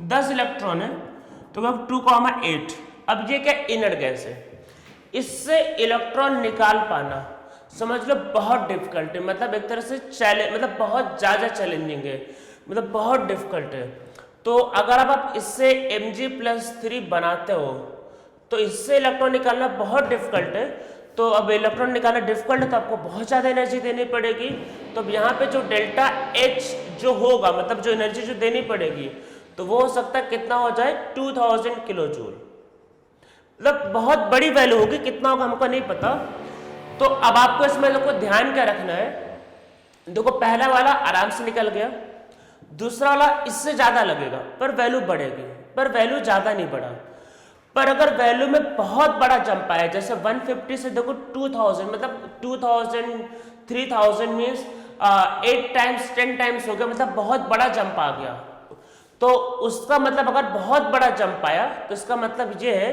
10 इलेक्ट्रॉन है, तो अब 2,8। अब ये क्या इनर्ट गैस है, इससे इलेक्ट्रॉन निकाल पाना समझ लो बहुत डिफिकल्ट है, मतलब एक तरह से चैलेंज, मतलब बहुत ज़्यादा चैलेंजिंग है, मतलब बहुत डिफिकल्ट है। तो अगर आप इससे Mg+3 बनाते हो तो इससे इलेक्ट्रॉन निकालना बहुत डिफिकल्ट है। तो अब इलेक्ट्रॉन निकालना डिफिकल्ट है तो आपको बहुत ज़्यादा एनर्जी देनी पड़ेगी। तो अब यहाँ पे जो डेल्टा H जो होगा, मतलब जो एनर्जी जो देनी पड़ेगी, तो वो हो सकता है कितना हो जाए 2000 किलो जूल, मतलब बहुत बड़ी वैल्यू होगी, कितना होगा हमको नहीं पता। तो अब आपको इसमें देखो ध्यान क्या रखना है, देखो पहला वाला आराम से निकल गया, दूसरा वाला इससे ज्यादा लगेगा पर वैल्यू बढ़ेगी, पर वैल्यू ज्यादा नहीं बढ़ा। पर अगर वैल्यू में बहुत बड़ा जंप आया, जैसे 150 से देखो 2000, मतलब 2000 3000 मीन्स 8 टाइम्स 10 टाइम्स हो गया, मतलब बहुत बड़ा जंप आ गया। तो उसका मतलब अगर बहुत बड़ा जंप आया तो इसका मतलब ये है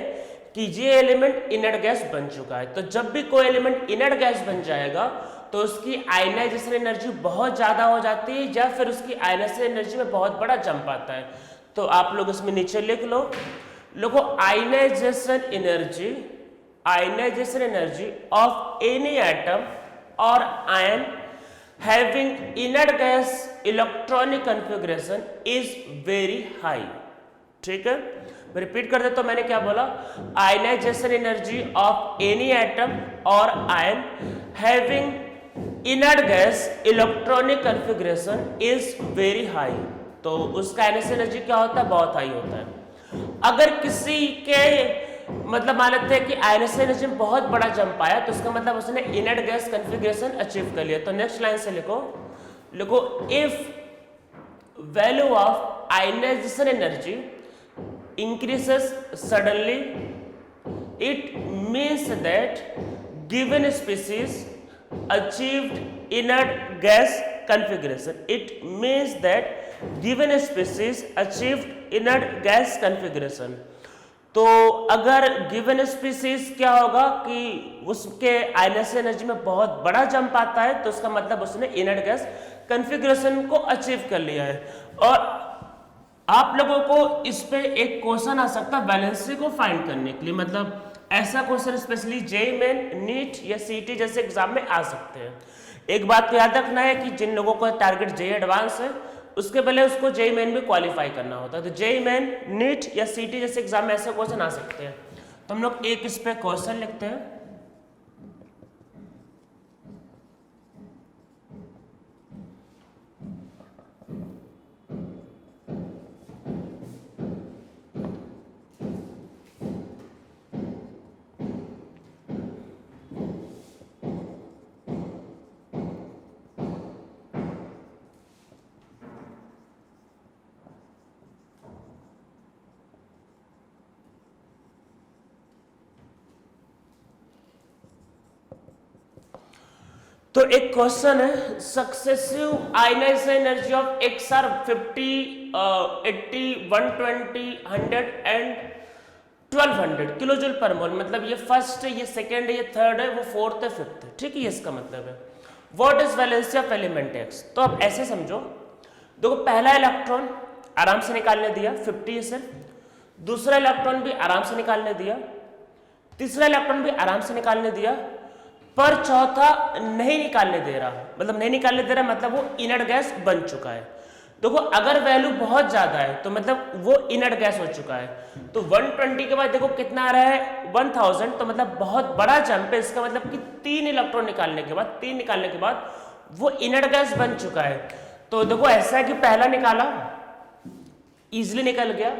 कि ये एलिमेंट इनर्ट गैस बन चुका है। तो जब भी कोई एलिमेंट इनर्ट गैस बन जाएगा तो उसकी आयनाइजेशन एनर्जी बहुत ज़्यादा हो जाती है, या फिर उसकी आयनाइजेशन एनर्जी में बहुत बड़ा जंप आता है। तो आप लोग इसमें नीचे लिख लो, लोगो ionisation energy of any atom और ion having inert gas electronic configuration is very high. ठीक है, मैं रिपीट कर देता हूं, मैंने क्या बोला, ionisation energy of any atom और ion having inert gas electronic configuration is very high. तो उसका आयनाइजेशन एनर्जी क्या होता है? बहुत हाई होता है। अगर किसी के मतलब मान लेते हैं कि आयनाइजेशन एनर्जी में बहुत बड़ा जंप आया तो उसका मतलब उसने इनर्ट गैस कन्फिगरेशन अचीव कर लिया। तो नेक्स्ट लाइन से लिखो if value of ionization energy increases suddenly, it means that given species achieved inert gas configuration. It means that given species achieved inert gas configuration. तो अगर given species क्या होगा कि उसके आयनाइजेशन एनर्जी में बहुत बड़ा जंप आता है तो उसका मतलब उसने इनर्ट गैस कन्फिगरेशन को अचीव कर लिया है। और आप लोगों को इस पे एक क्वेश्चन आ सकता है वैलेंसी को फाइंड करने के लिए, मतलब ऐसा question specially JEE Main, NEET या सीईटी जैसे एग्जाम में आ सकते हैं। एक बात तो याद रखना है कि जिन लोगों का टारगेट जेईई एडवांस है उसके पहले उसको जेईई मेन भी क्वालिफाई करना होता है। तो जेईई मेन, नीट या सीईटी जैसे एग्जाम में ऐसे क्वेश्चन आ सकते हैं। तो हम लोग एक इस पे क्वेश्चन लिखते हैं। तो एक क्वेश्चन है, successive ionization energy of X are 50, 80, 120, 100 and 1200 kilo joule per mole. मतलब ये फर्स्ट है, ये सेकेंड है, ये थर्ड है, वो फोर्थ है, फिफ्थ है। ठीक है, ये इसका मतलब है। What is valency of element x? तो अब ऐसे समझो, देखो पहला इलेक्ट्रॉन आराम से निकालने दिया 50 से, दूसरा इलेक्ट्रॉन भी आराम से निकालने दिया, तीसरा इलेक्ट्रॉन भी आराम से निकालने दिया, पर चौथा नहीं निकालने दे रहा। मतलब नहीं निकालने दे रहा मतलब वो इनर्ट गैस बन चुका है। देखो अगर वैल्यू बहुत ज्यादा है तो मतलब वो इनर्ट गैस हो चुका है। तो 120 के बाद देखो कितना आ रहा है 1000, तो मतलब बहुत बड़ा जंप है। इसका मतलब कि 3 इलेक्ट्रॉन निकालने के बाद वो इनर्ट गैस बन चुका है। तो देखो ऐसा है कि पहला निकाला इजिली निकल गया,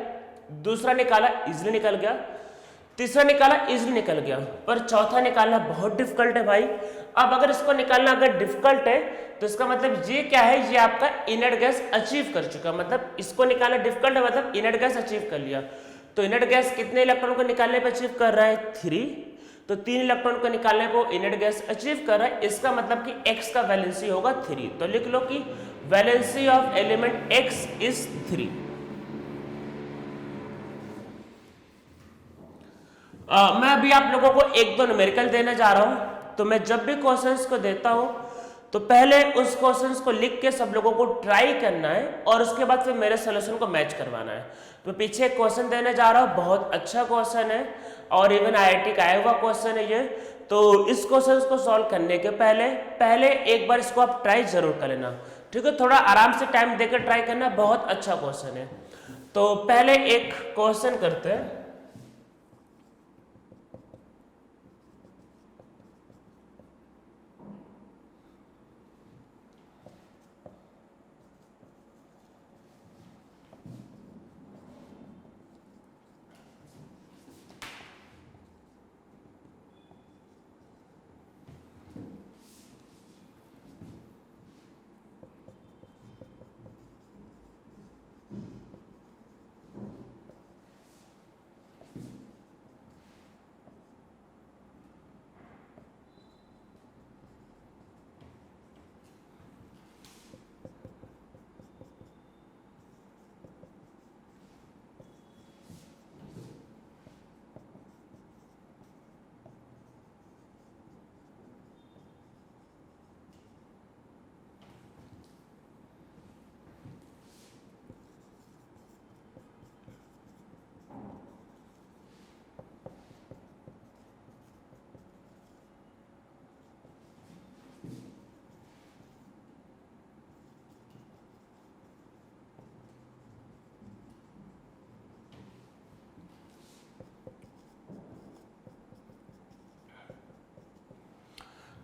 दूसरा निकाला इजिली निकल गया, तीसरा निकाला इजिली निकल गया, पर चौथा निकालना बहुत डिफिकल्ट है भाई। अब अगर इसको निकालना अगर डिफिकल्ट है तो इसका मतलब ये क्या है, ये आपका इनर्ट गैस अचीव कर चुका, मतलब इसको निकालना डिफिकल्ट है मतलब इनर्ट गैस अचीव कर लिया। तो इनर्ट गैस कितने इलेक्ट्रॉन को निकालने पर अचीव कर रहा है? 3। तो 3 इलेक्ट्रॉन को निकालने को इनर्ट गैस अचीव कर रहा है, इसका मतलब कि X का वैलेंसी होगा 3। तो लिख लो कि valency of element X is 3। मैं अभी आप लोगों को 1-2 न्यूमेरिकल देने जा रहा हूं। तो मैं जब भी क्वेश्चंस को देता हूं तो पहले उस क्वेश्चंस को लिख के सब लोगों को ट्राई करना है और उसके बाद फिर मेरे सोल्यूशन को मैच करवाना है। तो पीछे एक क्वेश्चन देने जा रहा हूं, बहुत अच्छा क्वेश्चन है और इवन IIT का आया हुआ क्वेश्चन है ये। तो इस क्वेश्चन को सॉल्व करने के पहले एक बार इसको आप ट्राई जरूर कर लेना, ठीक है। थोड़ा आराम से टाइम देकर ट्राई करना, बहुत अच्छा क्वेश्चन है। तो पहले एक क्वेश्चन करते हैं।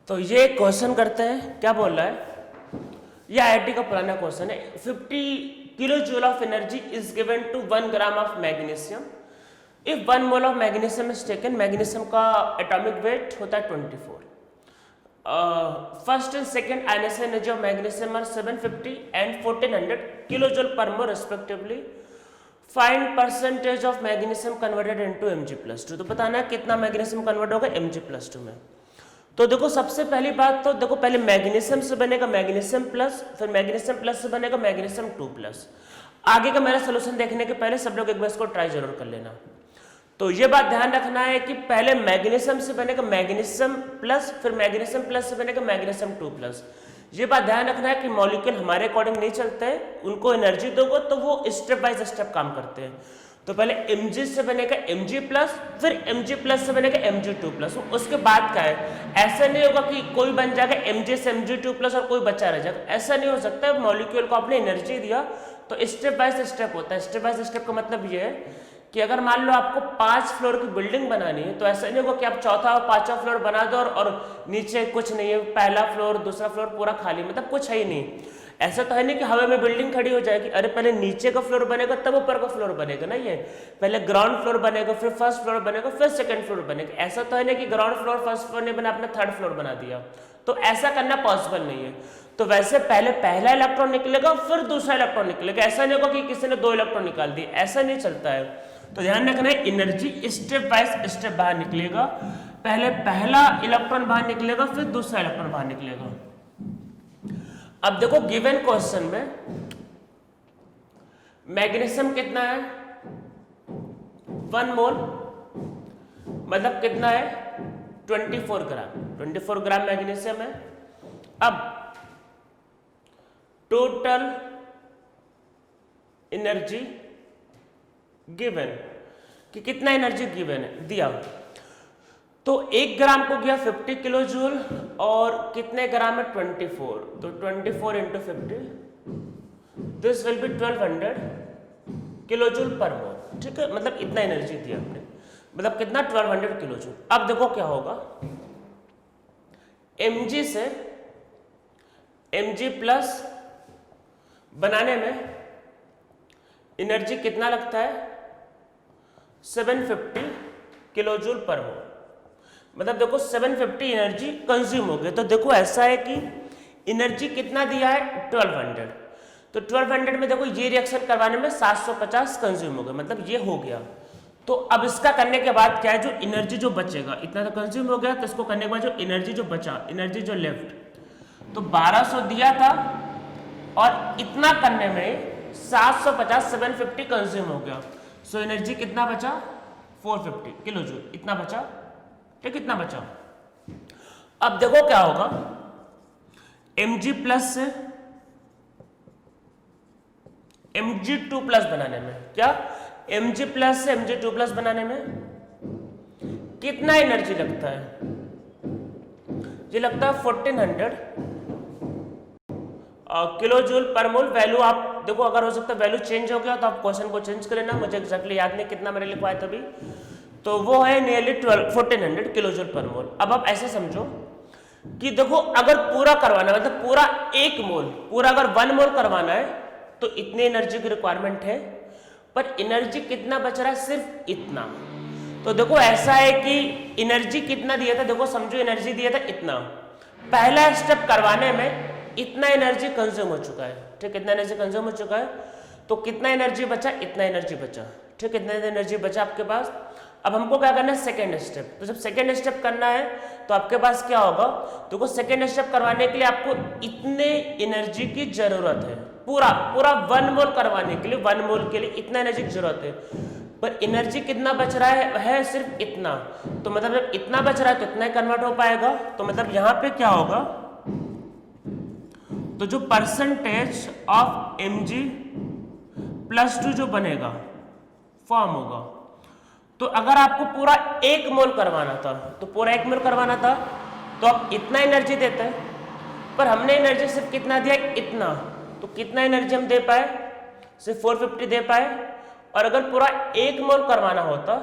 तो ये क्वेश्चन करते हैं, क्या बोल रहा है, ये IIT का पुराना क्वेश्चन है। 50 kilo joule of energy is given to 1 gram of magnesium if 1 mole of magnesium is taken. Magnesium का एटॉमिक वेट होता है 24। First and second ionization energy of magnesium are 750 and 1400 kilo joule per mole respectively. Find percentage of magnesium converted into Mg+2। तो बताना है कितना magnesium convert होगा Mg+2 में। तो देखो सबसे पहली बात तो देखो, पहले मैग्नीशियम से बनेगा मैग्नीशियम प्लस, फिर मैग्नीशियम प्लस से बनेगा मैग्नीशियम 2+। आगे का मेरा सोल्यूशन देखने के पहले सब लोग एक बार इसको ट्राई जरूर कर लेना। तो ये बात ध्यान रखना है कि पहले मैग्नीशियम से बनेगा मैग्नीशियम प्लस, फिर मैग्नीशियम प्लस से बनेगा मैग्नीशियम 2+। ये बात ध्यान रखना है कि मॉलिक्यूल हमारे अकॉर्डिंग नहीं चलते हैं, उनको एनर्जी दोगे तो वो स्टेप बाय स्टेप काम करते हैं। तो पहले Mg से बनेगा Mg+, फिर Mg+ से बनेगा Mg2+। उसके बाद क्या है, ऐसा नहीं होगा कि कोई बन जाएगा Mg से Mg2+ और कोई बचा रह जाएगा, ऐसा नहीं हो सकता। मॉलिक्यूल को आपने एनर्जी दिया तो स्टेप बाय स्टेप होता है। स्टेप बाय स्टेप का मतलब ये है कि अगर मान लो आपको 5 फ्लोर की बिल्डिंग बनानी है तो ऐसा नहीं होगा कि आप चौथा और 5वां फ्लोर बना दो और नीचे कुछ नहीं है, पहला फ्लोर दूसरा फ्लोर पूरा खाली, मतलब कुछ है ही नहीं। ऐसा तो है नहीं कि हवा में बिल्डिंग खड़ी हो जाएगी, अरे पहले नीचे का फ्लोर बनेगा तब ऊपर का फ्लोर बनेगा ना। ये पहले ग्राउंड फ्लोर बनेगा, फिर फर्स्ट फ्लोर बनेगा, फिर सेकंड फ्लोर बनेगा। ऐसा तो है नहीं कि ग्राउंड फ्लोर फर्स्ट फ्लोर नहीं बना, आपने थर्ड फ्लोर बना दिया, तो ऐसा करना पॉसिबल नहीं है। तो वैसे पहले पहला इलेक्ट्रॉन निकलेगा फिर दूसरा इलेक्ट्रॉन निकलेगा, ऐसा नहीं होगा कि किसी ने 2 इलेक्ट्रॉन निकाल दिए, ऐसा नहीं चलता है। तो ध्यान रखना है एनर्जी स्टेप बाय स्टेप बाहर निकलेगा, पहले पहला इलेक्ट्रॉन बाहर निकलेगा फिर दूसरा इलेक्ट्रॉन बाहर निकलेगा। अब देखो गिवन क्वेश्चन में मैग्नीशियम कितना है 1 मोल, मतलब कितना है 24 ग्राम, 24 ग्राम मैग्नीशियम है। अब टोटल एनर्जी गिवन कि कितना एनर्जी गिवन है दिया, तो 1 ग्राम को गया 50 किलो जूल और कितने ग्राम है 24, तो 24 into 50, this will be 1200 kilo joule per mole, ठीक है। मतलब इतना एनर्जी दिया आपने, मतलब कितना 1200 किलो जूल। अब देखो क्या होगा, Mg से Mg+ बनाने में एनर्जी कितना लगता है 750 किलो जूल पर मोल, मतलब देखो 750 एनर्जी कंज्यूम हो गई। तो देखो ऐसा है कि एनर्जी कितना दिया है 1200, तो 1200 में देखो ये रिएक्शन करवाने में 750 कंज्यूम हो गए, मतलब ये हो गया। तो तो अब इसका करने के बाद क्या है, जो एनर्जी जो बचेगा, इतना तो कंज्यूम हो गया, तो इसको करने के बाद जो एनर्जी जो बचा, एनर्जी जो लेफ्ट, तो 1200 दिया था और इतना करने में 750 750 कंज्यूम हो गया। सो एनर्जी कितना बचा, 450 किलो जूल, इतना बचा। ठीक, इतना बचा। अब देखो क्या होगा, Mg प्लस से Mg2 प्लस बनाने में, क्या Mg प्लस से Mg2 प्लस बनाने में कितना एनर्जी लगता है, ये लगता है 1400 किलो जूल पर मोल। वैल्यू आप देखो, अगर हो सकता है वैल्यू चेंज हो गया तो आप क्वेश्चन को चेंज कर लेना, मुझे एक्जैक्टली याद नहीं कितना मैंने लिखवाया तभी, तो वो है नियरली 1400 किलो जूल पर मोल। अब आप ऐसे समझो कि देखो, अगर पूरा करवाना है, मतलब पूरा 1 मोल, पूरा अगर 1 मोल करवाना है तो इतनी एनर्जी की रिक्वायरमेंट है, पर एनर्जी कितना बच रहा है, सिर्फ इतना। तो देखो ऐसा है कि एनर्जी कितना दिया था, देखो समझो एनर्जी दिया था इतना, पहला स्टेप करवाने में इतना एनर्जी कंज्यूम हो चुका है। ठीक, कितना एनर्जी कंज्यूम हो चुका है, तो कितना एनर्जी बचा, इतना एनर्जी बचा। ठीक, कितना एनर्जी बचा आपके पास। अब हमको क्या करना है, सेकेंड स्टेप। तो जब सेकेंड स्टेप करना है तो आपके पास क्या होगा, देखो सेकेंड स्टेप करवाने के लिए आपको इतने एनर्जी की जरूरत है, पूरा 1 मोल करवाने के लिए, 1 मोल के लिए इतना एनर्जी की जरूरत है, पर एनर्जी कितना बच रहा है सिर्फ इतना। तो मतलब जब इतना बच रहा है तो इतना ही कन्वर्ट हो पाएगा। तो मतलब यहाँ पे क्या होगा, तो जो परसेंटेज ऑफ Mg+2 जो बनेगा, फॉर्म होगा। तो अगर आपको पूरा 1 मोल करवाना था, तो पूरा 1 मोल करवाना था तो आप इतना एनर्जी देते हैं, पर हमने एनर्जी सिर्फ कितना दिया, इतना। तो कितना एनर्जी हम दे पाए, सिर्फ 450 दे पाए। और अगर पूरा 1 मोल करवाना होता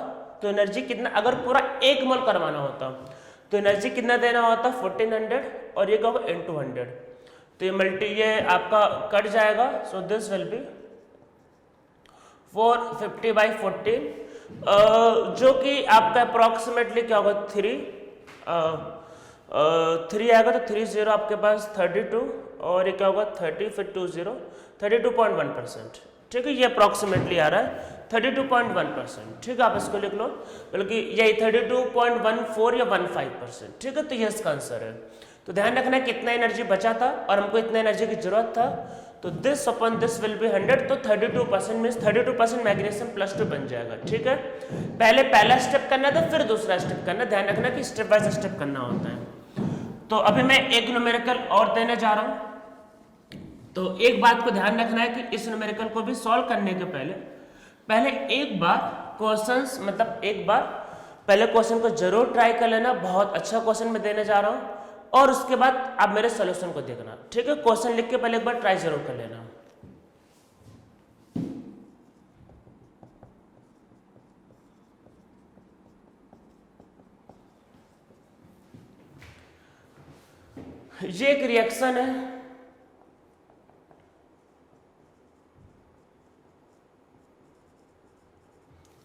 तो एनर्जी कितना, अगर पूरा 1 मोल करवाना होता तो एनर्जी कितना देना होता, 1400, और ये क्या होगा, into 100। तो ये आपका कट जाएगा। सो दिस विल बी 450/14, जो कि आपका अप्रोक्सीमेटली क्या होगा, 3 आएगा, तो 30 आपके पास 32, और ये क्या होगा 30 फिर 20 32.1%। ठीक है, ये अप्रोक्सीमेटली आ रहा है 32.1%। ठीक है, आप इसको लिख लो, बल्कि यही 32.14 या 15%। ठीक है, तो ये इसका आंसर है। तो ध्यान रखना कितना एनर्जी बचा था और हमको इतना एनर्जी की जरूरत था, तो this upon this will B 100, तो 32% मीन्स 32% मैग्नीशियम +2 बन जाएगा। ठीक है, पहले पहला स्टेप करना था, फिर दूसरा स्टेप करना। ध्यान रखना कि स्टेप बाय स्टेप करना होता है। तो अभी मैं एक न्यूमेरिकल और देने जा रहा हूं। तो एक बात को ध्यान रखना है कि इस न्यूमेरिकल को भी सॉल्व करने के पहले एक बार क्वेश्चंस, मतलब एक बार पहले क्वेश्चन को जरूर ट्राई कर लेना। बहुत अच्छा क्वेश्चन मैं देने जा रहा हूं, और उसके बाद आप मेरे सॉल्यूशन को देखना। ठीक है, क्वेश्चन लिख के पहले एक बार ट्राई जरूर कर लेना। ये एक रिएक्शन है,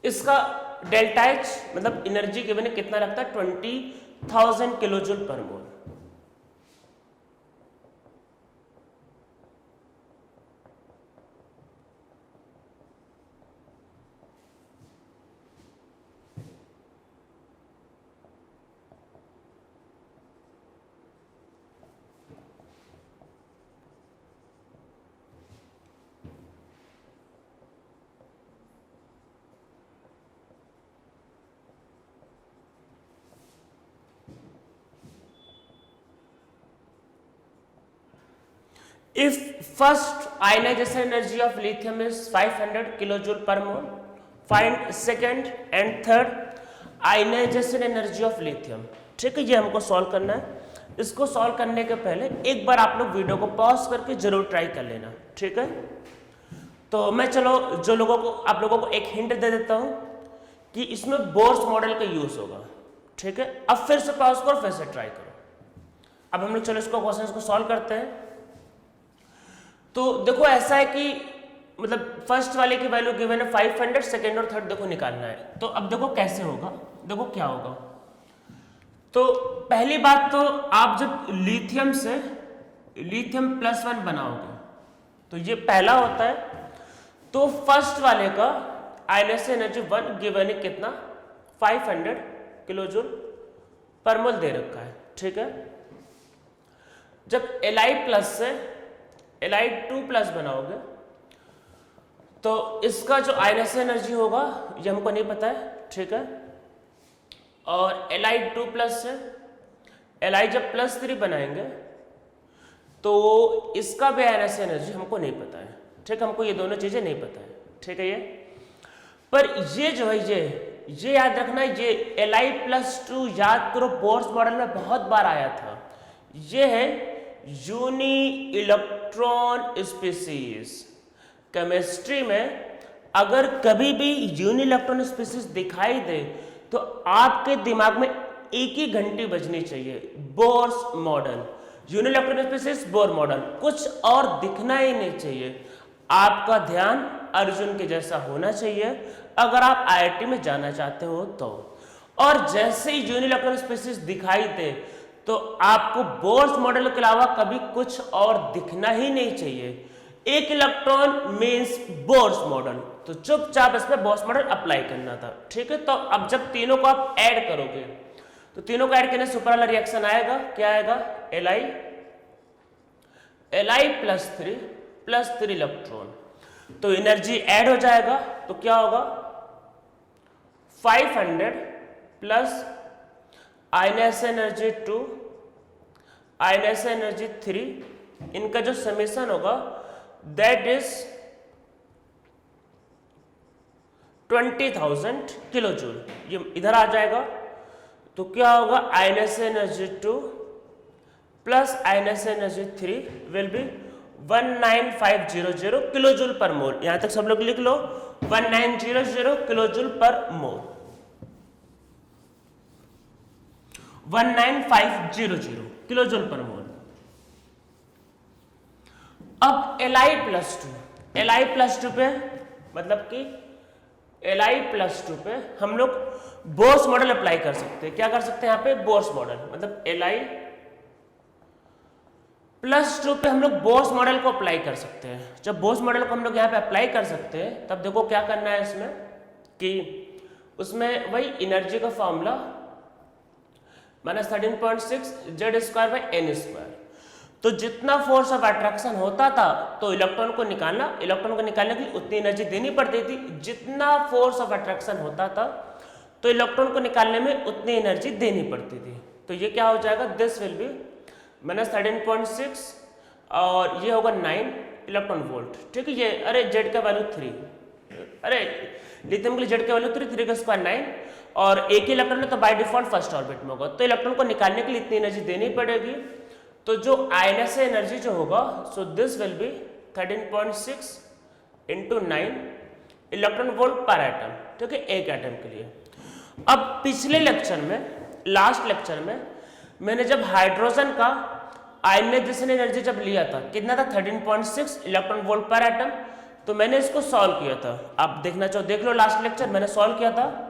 इसका डेल्टा एच मतलब एनर्जी गिवन कितना लगता है, 20,000 kilo joule per mole. If first ionization energy of lithium is 500 kilojoule per mole, find second and third ionization energy of lithium। ठीक है, ये हमको सॉल्व करना है। इसको सॉल्व करने के पहले एक बार आप लोग वीडियो को पॉज करके जरूर ट्राई कर लेना। ठीक है, तो मैं चलो जो लोगों को, आप लोगों को एक हिंट दे देता हूं कि इसमें बोर्स मॉडल का यूज होगा। ठीक है, अब फिर से पॉज करो, फिर से ट्राई करो। अब हम लोग चलो इसको क्वेश्चन को सॉल्व करते हैं। तो देखो ऐसा है कि मतलब फर्स्ट वाले की वैल्यू गिवन है 500, सेकेंड और थर्ड देखो निकालना है। तो अब देखो कैसे होगा, देखो क्या होगा। तो पहली बात तो आप जब लिथियम से लिथियम +1 बनाओगे तो ये पहला होता है। तो फर्स्ट वाले का आयनस एनर्जी 1 गिवन है कितना 500 किलो जूल पर मोल दे रखा है, ठीक है। जब Li प्लस से Li2 प्लस बनाओगे तो इसका जो आयनस एनर्जी होगा ये हमको नहीं पता है, ठीक है। और Li2 प्लस से Li जब +3 बनाएंगे तो इसका भी आयनस एनर्जी हमको नहीं पता है, ठीक है। हमको ये दोनों चीजें नहीं पता है, ठीक है। ये पर ये जो है ये याद रखना, ये Li+2 याद करो बोर्स मॉडल में बहुत बार आया था। ये है यूनी इलेक्ट्रॉन स्पीसीज। केमिस्ट्री में अगर कभी भी यूनी इलेक्ट्रॉन स्पीसीज दिखाई दे तो आपके दिमाग में एक ही घंटी बजनी चाहिए, Bohr's model, uni electron species Bohr model, कुछ और दिखना ही नहीं चाहिए। आपका ध्यान अर्जुन के जैसा होना चाहिए अगर आप आईआईटी में जाना चाहते हो तो। और जैसे ही यूनी इलेक्ट्रॉन स्पीसीज दिखाई दे तो आपको बोर्स मॉडल के अलावा कभी कुछ और दिखना ही नहीं चाहिए। एक इलेक्ट्रॉन मींस बोर्स मॉडल, तो चुपचाप इस पे बोर्स मॉडल अप्लाई करना था, ठीक है। तो अब जब तीनों को आप ऐड करोगे तो तीनों को ऐड करने से ऊपर वाला रिएक्शन आएगा, क्या आएगा, Li +3 इलेक्ट्रॉन, तो एनर्जी ऐड हो जाएगा तो क्या होगा 500 प्लस आयनस एनर्जी 2 आयनस एनर्जी 3, इनका जो समेशन होगा दैट इज 20,000 किलो जूल। ये इधर आ जाएगा तो क्या होगा ionisation energy 2 plus ionisation energy 3 will be 19500 kilo joule per mole. यहां तक सब लोग लिख लो 1900 किलो जूल पर मोल, 19500 किलो जूल पर मोल। अब Li+2 पे मतलब कि Li+2 पे हम लोग बोर्स मॉडल अप्लाई कर सकते हैं। क्या कर सकते हैं यहाँ पे, बोर्स मॉडल, मतलब Li+2 पे हम लोग बोर्स मॉडल को अप्लाई कर सकते हैं। जब बोर्स मॉडल को हम लोग यहाँ पे अप्लाई कर सकते हैं तब देखो क्या करना है इसमें कि उसमें वही एनर्जी का फॉर्मूला -13.6 Z²/n²। तो जितना फोर्स ऑफ अट्रैक्शन होता था तो इलेक्ट्रॉन को निकालने के लिए उतनी एनर्जी देनी पड़ती थी। जितना फोर्स ऑफ अट्रैक्शन होता था तो इलेक्ट्रॉन को निकालने में उतनी एनर्जी देनी पड़ती थी। तो ये क्या हो जाएगा, दिस विल बी -13.6 और ये होगा 9 इलेक्ट्रॉन वोल्ट, ठीक है। ये अरे जेड का वैल्यू 3, अरे लिथियम के लिए जेड का वैल्यू 3 का स्क्वायर 9 और एक ही इलेक्ट्रॉन है तो बाय डिफॉल्ट फर्स्ट ऑर्बिट में होगा। तो इलेक्ट्रॉन को निकालने के लिए इतनी एनर्जी देनी पड़ेगी। तो जो आयनस एनर्जी जो होगा सो this will B 13.6 × 9 electron volt पर एटम, ठीक है, एक एटम के लिए। अब पिछले लेक्चर में, लास्ट लेक्चर में मैंने जब हाइड्रोजन का आयनाइजेशन एनर्जी जब लिया था कितना था 13.6 इलेक्ट्रॉन वोल्ट पर एटम, तो मैंने इसको सॉल्व किया था। आप देखना चाहो देख लो, लास्ट लेक्चर मैंने सॉल्व किया था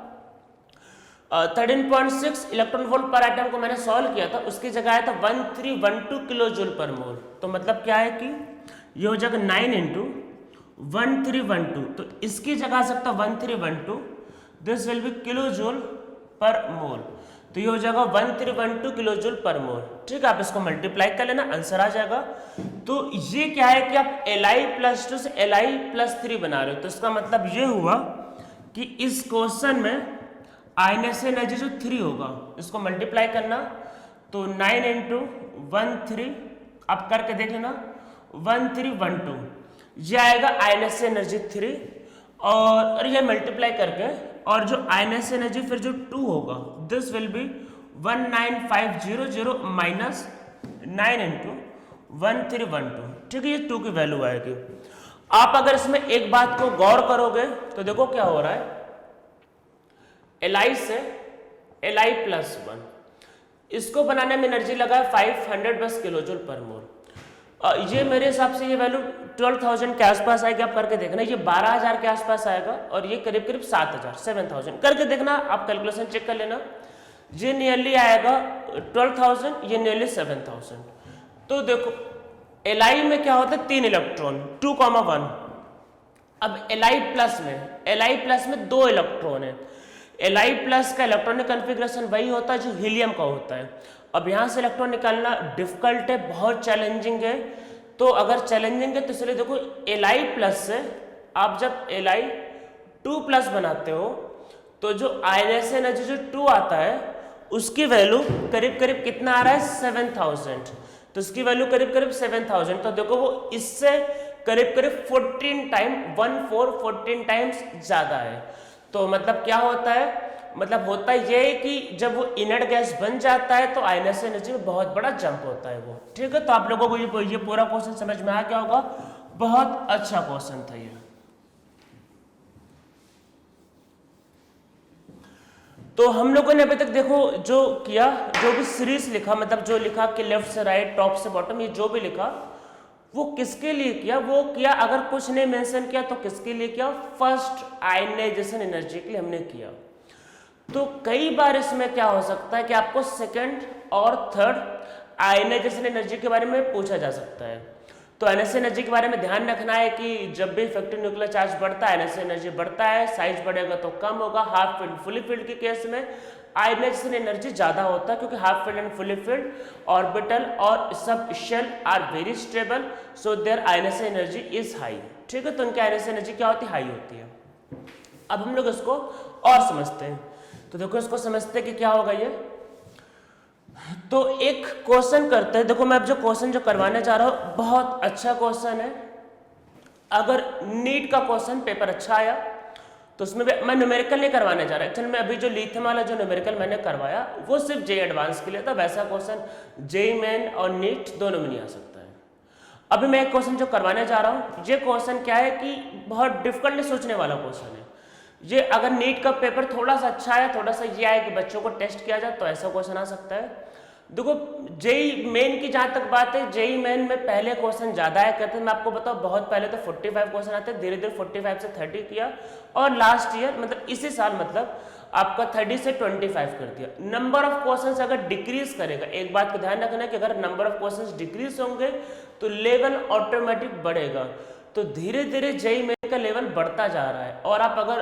13.6 इलेक्ट्रॉन वोल्ट पर एटम को मैंने सॉल्व किया था, उसकी जगह आया था 1312 किलो जूल पर मोल। तो मतलब क्या है कि ये हो जाएगा 9 × 1312, तो इसकी जगह आ सकता 1312, this will be kilo joule per mole. तो ये हो जाएगा 1312 किलो जूल पर मोल, ठीक है। आप इसको मल्टीप्लाई कर लेना, आंसर आ जाएगा। तो ये क्या है कि आप Li+2 से Li+3 बना रहे हो, तो इसका मतलब ये हुआ कि इस क्वेश्चन में आयनस एनर्जी जो 3 होगा इसको मल्टीप्लाई करना, तो 9 × 13 आप करके देख लेना 1312, ये आएगा आयनस एनर्जी 3 और ये मल्टीप्लाई करके, और जो आयनस एनर्जी फिर जो 2 होगा दिस विल बी 19500 माइनस 9 × 1312, ठीक है। ये 2 की वैल्यू आएगी। आप अगर इसमें एक बात को गौर करोगे तो देखो क्या हो रहा है, Li से Li+1 इसको बनाने में एनर्जी लगा है 500 बस किलो जूल पर मोल। ये मेरे हिसाब से ये वैल्यू 12,000 के आसपास आएगी, आप करके देखना। ये 12,000 के आसपास आएगा और ये करीब करीब 7,000 करके देखना, आप कैलकुलेशन चेक कर लेना। ये नियरली आएगा 12,000, ये नियरली 7,000। तो देखो Li में क्या होता है 3 इलेक्ट्रॉन 2,1, अब Li प्लस में 2 इलेक्ट्रॉन है। Li प्लस का इलेक्ट्रॉनिक कॉन्फ़िगरेशन वही होता है जो हीलियम का होता है। अब यहाँ से इलेक्ट्रॉन निकालना डिफिकल्ट है, बहुत चैलेंजिंग है। तो अगर चैलेंजिंग है तो इसलिए देखो Li प्लस से आप जब Li2 प्लस बनाते हो तो जो आयनेशन एनर्जी जो 2 आता है उसकी वैल्यू करीब करीब कितना आ रहा है 7000। तो इसकी वैल्यू करीब करीब 7000। तो देखो वो इससे करीब करीब 14 टाइम्स ज्यादा है। तो मतलब क्या होता है, मतलब होता ये है कि जब वो इनर्ट गैस बन जाता है तो आयनेशन एनर्जी में बहुत बड़ा जंप होता है वो। ठीक है, तो आप लोगों को ये पूरा क्वेश्चन समझ में आ गया होगा। बहुत अच्छा क्वेश्चन था ये। तो हम लोगों ने अभी तक देखो जो किया, जो भी सीरीज लिखा, मतलब जो लिखा कि लेफ्ट से राइट, टॉप से बॉटम, ये जो भी लिखा वो किसके लिए किया, वो किया अगर कुछ ने मेंशन किया तो किसके लिए किया, फर्स्ट आयनाइजेशन एनर्जी के लिए हमने किया। तो कई बार इसमें क्या हो सकता है कि आपको सेकंड और थर्ड आयनाइजेशन एनर्जी के बारे में पूछा जा सकता है। तो आयनाइजेशन एनर्जी के बारे में ध्यान रखना है कि जब भी इफेक्टिव न्यूक्लियर चार्ज बढ़ता है आयनाइजेशन एनर्जी बढ़ता है, साइज बढ़ेगा तो कम होगा। हाफ फील्ड फुली फील्ड के केस में आयनाइजेशन एनर्जी ज्यादा होता है क्योंकि half filled and fully filled orbital और subshell are very stable, so their ionisation energy is high. ठीक है, तो उनकी आयनाइजेशन एनर्जी क्या होती है, हाई होती है। अब हम लोग इसको और समझते हैं। तो देखो इसको समझते हैं कि क्या होगा ये। तो एक क्वेश्चन करते हैं। देखो मैं अब जो क्वेश्चन जो करवाने जा रहा हूं बहुत अच्छा क्वेश्चन है। अगर नीट का क्वेश्चन पेपर अच्छा आया तो उसमें भी मैं न्यूमेरिकल नहीं करवाने जा रहा। एक्चुअली मैं अभी जो लिथियम वाला जो न्यूमेरिकल मैंने करवाया वो सिर्फ जे एडवांस के लिए था। वैसा क्वेश्चन जे मेन और नीट दोनों में नहीं आ सकता है। अभी मैं एक क्वेश्चन जो करवाने जा रहा हूँ, ये क्वेश्चन क्या है कि बहुत डिफिकल्ट सोचने वाला क्वेश्चन है। ये अगर नीट का पेपर थोड़ा सा अच्छा है, थोड़ा सा ये आए कि बच्चों को टेस्ट किया जाए तो ऐसा क्वेश्चन आ सकता है। देखो जेई मेन की जहां तक बात है, जेई मेन में पहले क्वेश्चन ज्यादा आया करते हैं। मैं आपको बताऊं बहुत पहले तो 45 क्वेश्चन आते, धीरे धीरे 45 से 30 किया और लास्ट ईयर मतलब इसी साल मतलब आपका 30 से 25 कर दिया। नंबर ऑफ क्वेश्चंस अगर डिक्रीज करेगा, एक बात को ध्यान रखना है कि अगर नंबर ऑफ क्वेश्चंस डिक्रीज होंगे तो लेवल ऑटोमेटिक बढ़ेगा। तो धीरे धीरे जेई मेन का लेवल बढ़ता जा रहा है। और आप अगर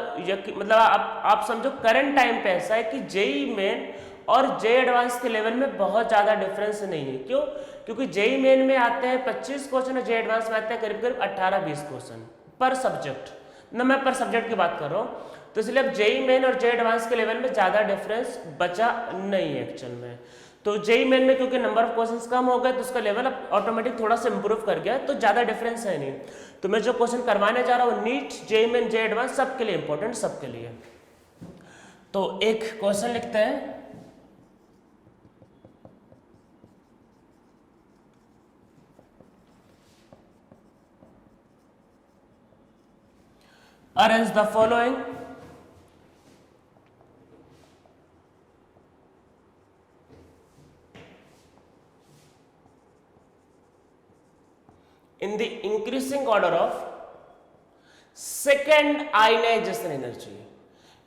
मतलब आप समझो करंट टाइम पे ऐसा है कि जेई मेन और जे एडवांस के लेवल में बहुत ज्यादा डिफरेंस नहीं है। क्यों? क्योंकि जेई मेन में आते हैं 25 क्वेश्चन और जे एडवांस में आते हैं करीब करीब 18-20 क्वेश्चन पर सब्जेक्ट ना। मैं पर सब्जेक्ट की बात कर रहा हूँ। तो इसलिए अब जेई मेन और जे एडवांस के लेवल में ज्यादा डिफरेंस बचा नहीं है एक्चुअल में। तो जेई मेन में क्योंकि नंबर ऑफ क्वेश्चंस कम हो गए तो उसका लेवल अब ऑटोमेटिक थोड़ा सा इंप्रूव कर गया, तो ज्यादा डिफरेंस है नहीं। तो मैं जो क्वेश्चन करवाने जा रहा हूँ नीट, जेई मेन, जे एडवांस सबके लिए इंपॉर्टेंट, सबके लिए। तो एक क्वेश्चन लिखते हैं। Arrange the following. In the increasing order of second ionization energy.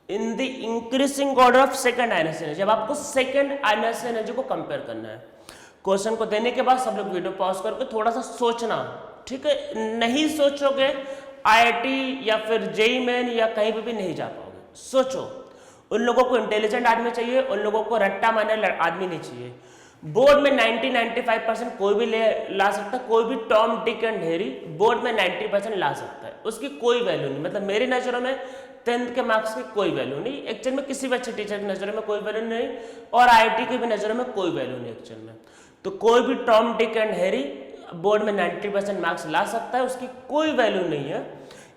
In the increasing order of second ionization energy. अब आपको second ionization energy को कंपेयर करना है। क्वेश्चन को देने के बाद सब लोग वीडियो पॉज करके थोड़ा सा सोचना, ठीक है? नहीं सोचोगे आईआईटी या फिर जेई मेन या कहीं पे भी नहीं जा पाओगे। सोचो। उन लोगों को इंटेलिजेंट आदमी चाहिए, उन लोगों को रट्टा मारने आदमी नहीं चाहिए। बोर्ड में 90-95% कोई भी ला सकता है। कोई भी टॉम डिक एंड हेरी बोर्ड में 90% ला सकता है, उसकी कोई वैल्यू नहीं। मतलब मेरी नजरों में 10th के मार्क्स की कोई वैल्यू नहीं एक्चुअल में, किसी भी अच्छे टीचर की नजरों में कोई वैल्यू नहीं और आईआईटी की भी नजरों में कोई वैल्यू नहीं एक्चुअल में। तो कोई भी टॉम डिक एंड हेरी बोर्ड में 90% मार्क्स ला सकता है, उसकी कोई वैल्यू नहीं है।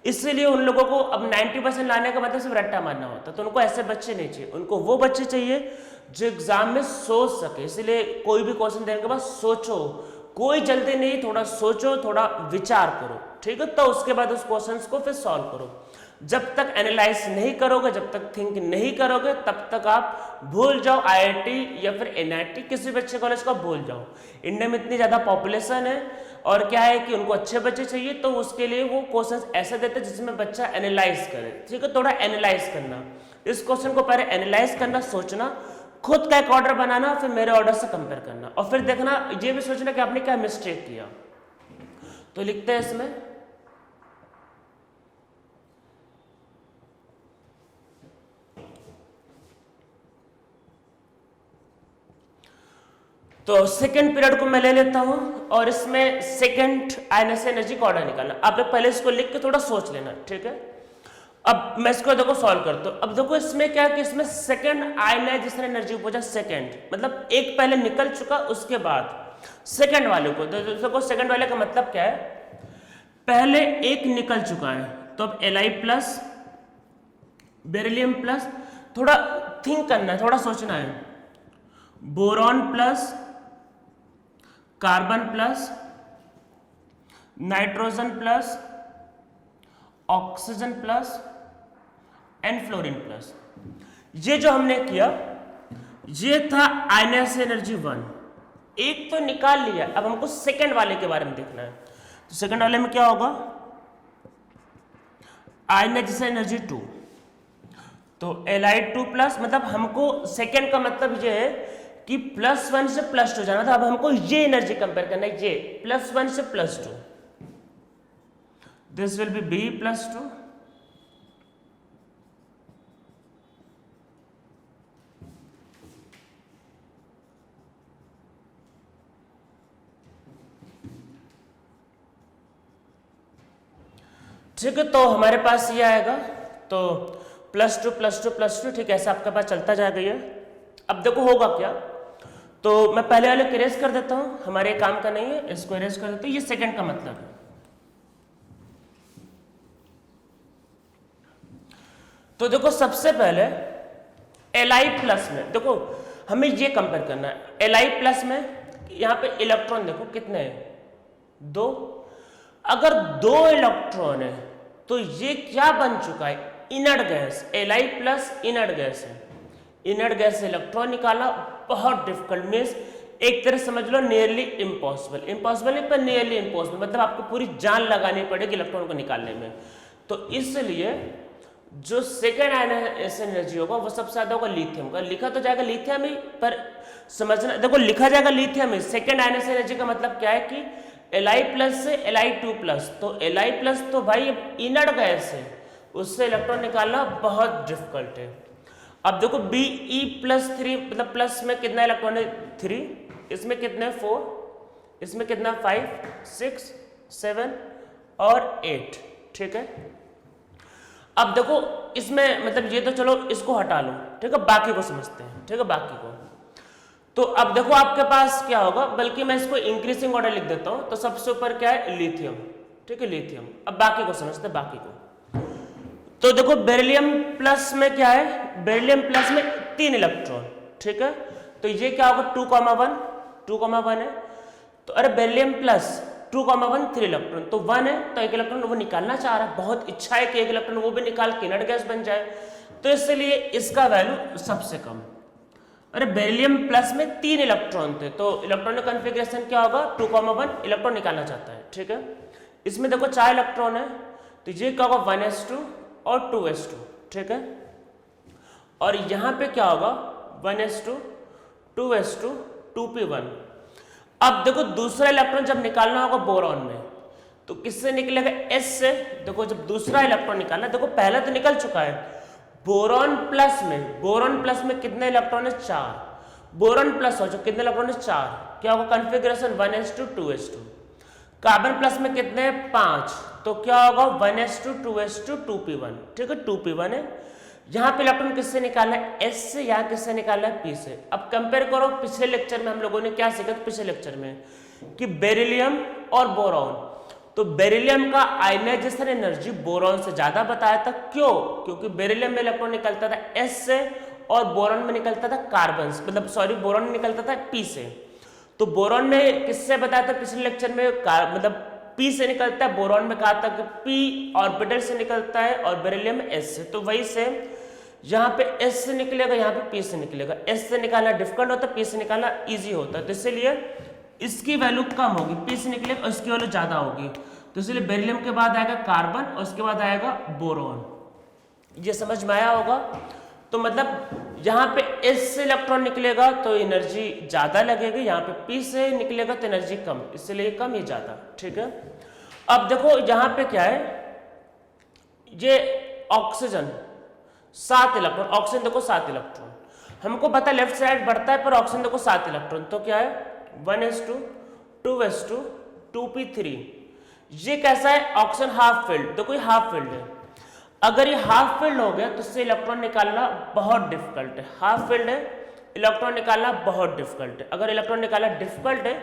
इसलिए उन लोगों को अब 90% लाने का मतलब सिर्फ रट्टा मारना होता है। तो उनको ऐसे बच्चे नहीं चाहिए, उनको वो बच्चे चाहिए जो एग्जाम में सोच सके। इसलिए कोई भी क्वेश्चन देने के बाद सोचो, कोई जल्दी नहीं, थोड़ा सोचो, थोड़ा विचार करो, ठीक है? तो उसके बाद उस क्वेश्चन को फिर सॉल्व करो। जब तक एनालाइज नहीं करोगे, जब तक थिंक नहीं करोगे, तब तक आप भूल जाओ आईआईटी या फिर एनआईटी, किसी भी अच्छे कॉलेज को भूल जाओ। इंडिया में इतनी ज्यादा पॉपुलेशन है और क्या है कि उनको अच्छे बच्चे चाहिए, तो उसके लिए वो क्वेश्चंस ऐसे देते हैं जिसमें बच्चा एनालाइज करे, ठीक है? थोड़ा एनालाइज करना, इस क्वेश्चन को पहले एनालाइज करना, सोचना, खुद का एक ऑर्डर बनाना, फिर मेरे ऑर्डर से कंपेयर करना और फिर देखना, ये भी सोचना कि आपने क्या मिस्टेक किया। तो लिखते हैं इसमें तो सेकेंड पीरियड को मैं ले लेता हूं और इसमें सेकेंड आयनाइजेशन एनर्जी का ऑर्डर निकालना। आप लोग पहले इसको लिख के थोड़ा सोच लेना, ठीक है। अब मैं इसको देखो सॉल्व करता हूं। अब देखो इसमें क्या है कि इसमें सेकेंड आयनाइजेशन एनर्जी पूछा, सेकेंड मतलब एक पहले निकल चुका उसके बाद सेकेंड वाले को। तो देखो सेकेंड वाले का मतलब क्या है, पहले एक निकल चुका है तो अब Li प्लस बेरिलियम प्लस, थोड़ा थिंक करना है, थोड़ा सोचना है, boron plus carbon plus nitrogen plus oxygen plus and fluorine plus. ये जो हमने किया ये था आयनाइजेशन एनर्जी 1, एक तो निकाल लिया। अब हमको सेकंड वाले के बारे में देखना है। तो सेकंड वाले में क्या होगा, आयनाइजेशन एनर्जी 2, तो Li2 प्लस, मतलब हमको सेकंड का मतलब ये है कि +1 से +2 जाना था। अब हमको ये एनर्जी कंपेयर करना है, ये +1 से +2, दिस विल बी B +2 ठीक है। तो हमारे पास ये आएगा, तो +2 +2 +2, ठीक है, ऐसा आपके पास चलता जाएगा ये। अब देखो होगा क्या, तो मैं पहले वाले को इरेज कर देता हूं, हमारे काम का नहीं है, इसको इरेज कर देता हूं। ये सेकंड का मतलब है। तो देखो सबसे पहले Li प्लस में देखो हमें ये कंपेयर करना है। Li प्लस में यहां पे इलेक्ट्रॉन देखो कितने हैं, 2। अगर 2 इलेक्ट्रॉन है तो ये क्या बन चुका है, inert gas. Li plus inert gas है। इनर्ट गैस से इलेक्ट्रॉन निकालना बहुत डिफिकल्ट, मीन्स एक तरह समझ लो नियरली इम्पॉसिबल। इम्पॉसिबल नहीं पर नियरली इम्पॉसिबल, मतलब आपको पूरी जान लगानी पड़ेगी इलेक्ट्रॉन को निकालने में। तो इसलिए जो सेकेंड आयनाइजेशन एनर्जी होगा वो सबसे ज्यादा होगा लिथियम का। लिखा तो जाएगा लिथियम ही, पर समझना देखो लिखा जाएगा लिथियम ही। सेकेंड आयनाइजेशन एनर्जी का मतलब क्या है कि Li प्लस से Li2 प्लस, तो Li प्लस तो भाई इनर्ट गैस है, उससे इलेक्ट्रॉन निकालना बहुत डिफिकल्ट है। अब देखो Be+3 मतलब प्लस में कितना इलेक्ट्रॉन है, 3, इसमें कितने 4, इसमें कितना 5 6 7 और 8, ठीक है। अब देखो इसमें मतलब ये तो चलो इसको हटा लो, ठीक है, बाकी को समझते हैं, ठीक है, बाकी को। तो अब देखो आपके पास क्या होगा, बल्कि मैं इसको इंक्रीजिंग ऑर्डर लिख देता हूं। तो सबसे ऊपर क्या है, लिथियम, ठीक है, लिथियम। अब बाकी को समझते हैं, बाकी को। तो देखो बेरिलियम प्लस में क्या है, बेरिलियम प्लस में 3 इलेक्ट्रॉन, ठीक है। तो ये क्या होगा 2,1 है। तो अरे बेरिलियम प्लस 2,1 3 इलेक्ट्रॉन, तो 1 है, तो 1 इलेक्ट्रॉन वो निकालना चाह रहा है, बहुत इच्छा है कि 1 इलेक्ट्रॉन वो भी निकाल के इनर्ट गैस बन जाए, तो इसलिए इसका वैल्यू सबसे कम। अरे बेरिलियम प्लस में 3 इलेक्ट्रॉन थे, तो इलेक्ट्रॉनिक कॉन्फ़िगरेशन क्या होगा, 2,1 इलेक्ट्रॉन निकालना चाहता है, ठीक है। इसमें देखो 4 इलेक्ट्रॉन है, तो ये क्या होगा 1s2 और 2s2, ठीक है। और यहां पे क्या होगा 1s2 2s2 2p1। अब देखो दूसरा इलेक्ट्रॉन जब निकालना होगा बोरॉन में, तो किससे निकलेगा, s से। देखो जब दूसरा इलेक्ट्रॉन निकालना, देखो पहला तो निकल चुका है बोरॉन प्लस में कितने इलेक्ट्रॉन है, 4। बोरॉन प्लस हो जो कितने इलेक्ट्रॉन है, 4। क्या होगा configuration 1s2 2s2। Carbon plus में कितने हैं, 5, तो क्या होगा 1s2 2s2 2p1, ठीक है, 2p1 है। यहां पे इलेक्ट्रॉन किससे निकालना है, s से, यहां किससे निकालना है, p से। अब कंपेयर करो, पिछले लेक्चर में हम लोगों ने क्या सीखा था, पिछले लेक्चर में कि बेरिलियम और बोरॉन, तो बेरिलियम का आयनाइजेशन एनर्जी बोरॉन से ज्यादा बताया था। क्यों, क्योंकि बेरिलियम में इलेक्ट्रॉन निकलता था s से और बोरॉन में निकलता था कार्बन, मतलब सॉरी बोरॉन में निकलता था p से। तो बोरॉन में किससे बताया था पिछले लेक्चर में, मतलब p से निकलता है, बोरॉन में कहा था कि p ऑर्बिटल से निकलता है और बेरिलियम में s से। तो वही से यहाँ पे s से निकलेगा, यहाँ पे p से निकलेगा। s से निकालना डिफिकल्ट होता है, p से निकालना इजी होता है, तो इसलिए इसकी वैल्यू कम होगी, p से निकलेगा और इसकी वैल्यू ज्यादा होगी। तो इसलिए बेरिलियम के बाद आएगा कार्बन और उसके बाद आएगा बोरॉन। ये समझ में आया होगा। तो मतलब यहाँ पे s से इलेक्ट्रॉन निकलेगा तो एनर्जी ज्यादा लगेगी, यहाँ पे p से निकलेगा तो एनर्जी कम, इसलिए कम ही ज्यादा, ठीक है। अब देखो यहाँ पे क्या है, ये ऑक्सीजन 7 इलेक्ट्रॉन, ऑक्सीजन देखो 7 इलेक्ट्रॉन, हमको पता लेफ्ट साइड बढ़ता है पर ऑक्सीजन देखो 7 इलेक्ट्रॉन, तो क्या है 1:2:2p3। ये कैसा है? Oxygen half filled. देखो ये हाफ फिल्ड है, अगर ये हाफ फिल्ड हो गया तो इससे इलेक्ट्रॉन निकालना बहुत डिफिकल्ट है। हाफ फिल्ड है, इलेक्ट्रॉन निकालना बहुत डिफिकल्ट है। अगर इलेक्ट्रॉन निकालना डिफिकल्ट है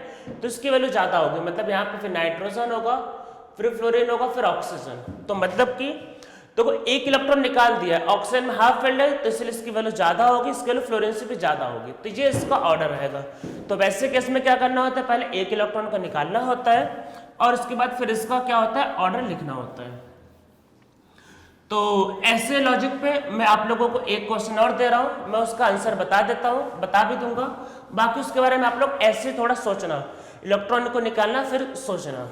तो इसकी वैल्यू ज़्यादा होगी, मतलब यहाँ पे फिर नाइट्रोजन होगा, फिर फ्लोरीन होगा, फिर ऑक्सीजन। तो मतलब कि देखो एक इलेक्ट्रॉन निकाल दिया, ऑक्सीजन में हाफ फिल्ड है तो इसलिए इसकी वैल्यू ज़्यादा होगी, इसकी वैल्यू फ्लोरीन से भी ज़्यादा होगी। तो ये इसका ऑर्डर रहेगा। तो वैसे केस में क्या करना होता है? पहले एक इलेक्ट्रॉन को निकालना होता है और उसके बाद फिर इसका क्या होता है? ऑर्डर लिखना होता है। तो ऐसे लॉजिक पे मैं आप लोगों को एक क्वेश्चन और दे रहा हूं, मैं उसका आंसर बता देता हूं, बता भी दूंगा। बाकी उसके बारे में आप लोग ऐसे थोड़ा सोचना, इलेक्ट्रॉन को निकालना फिर सोचना।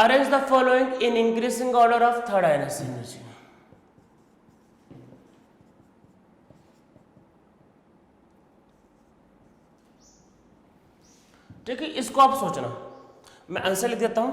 Arrange the following in increasing order of third ionization energy. ठीक है, इसको आप सोचना, मैं आंसर लिख देता हूं।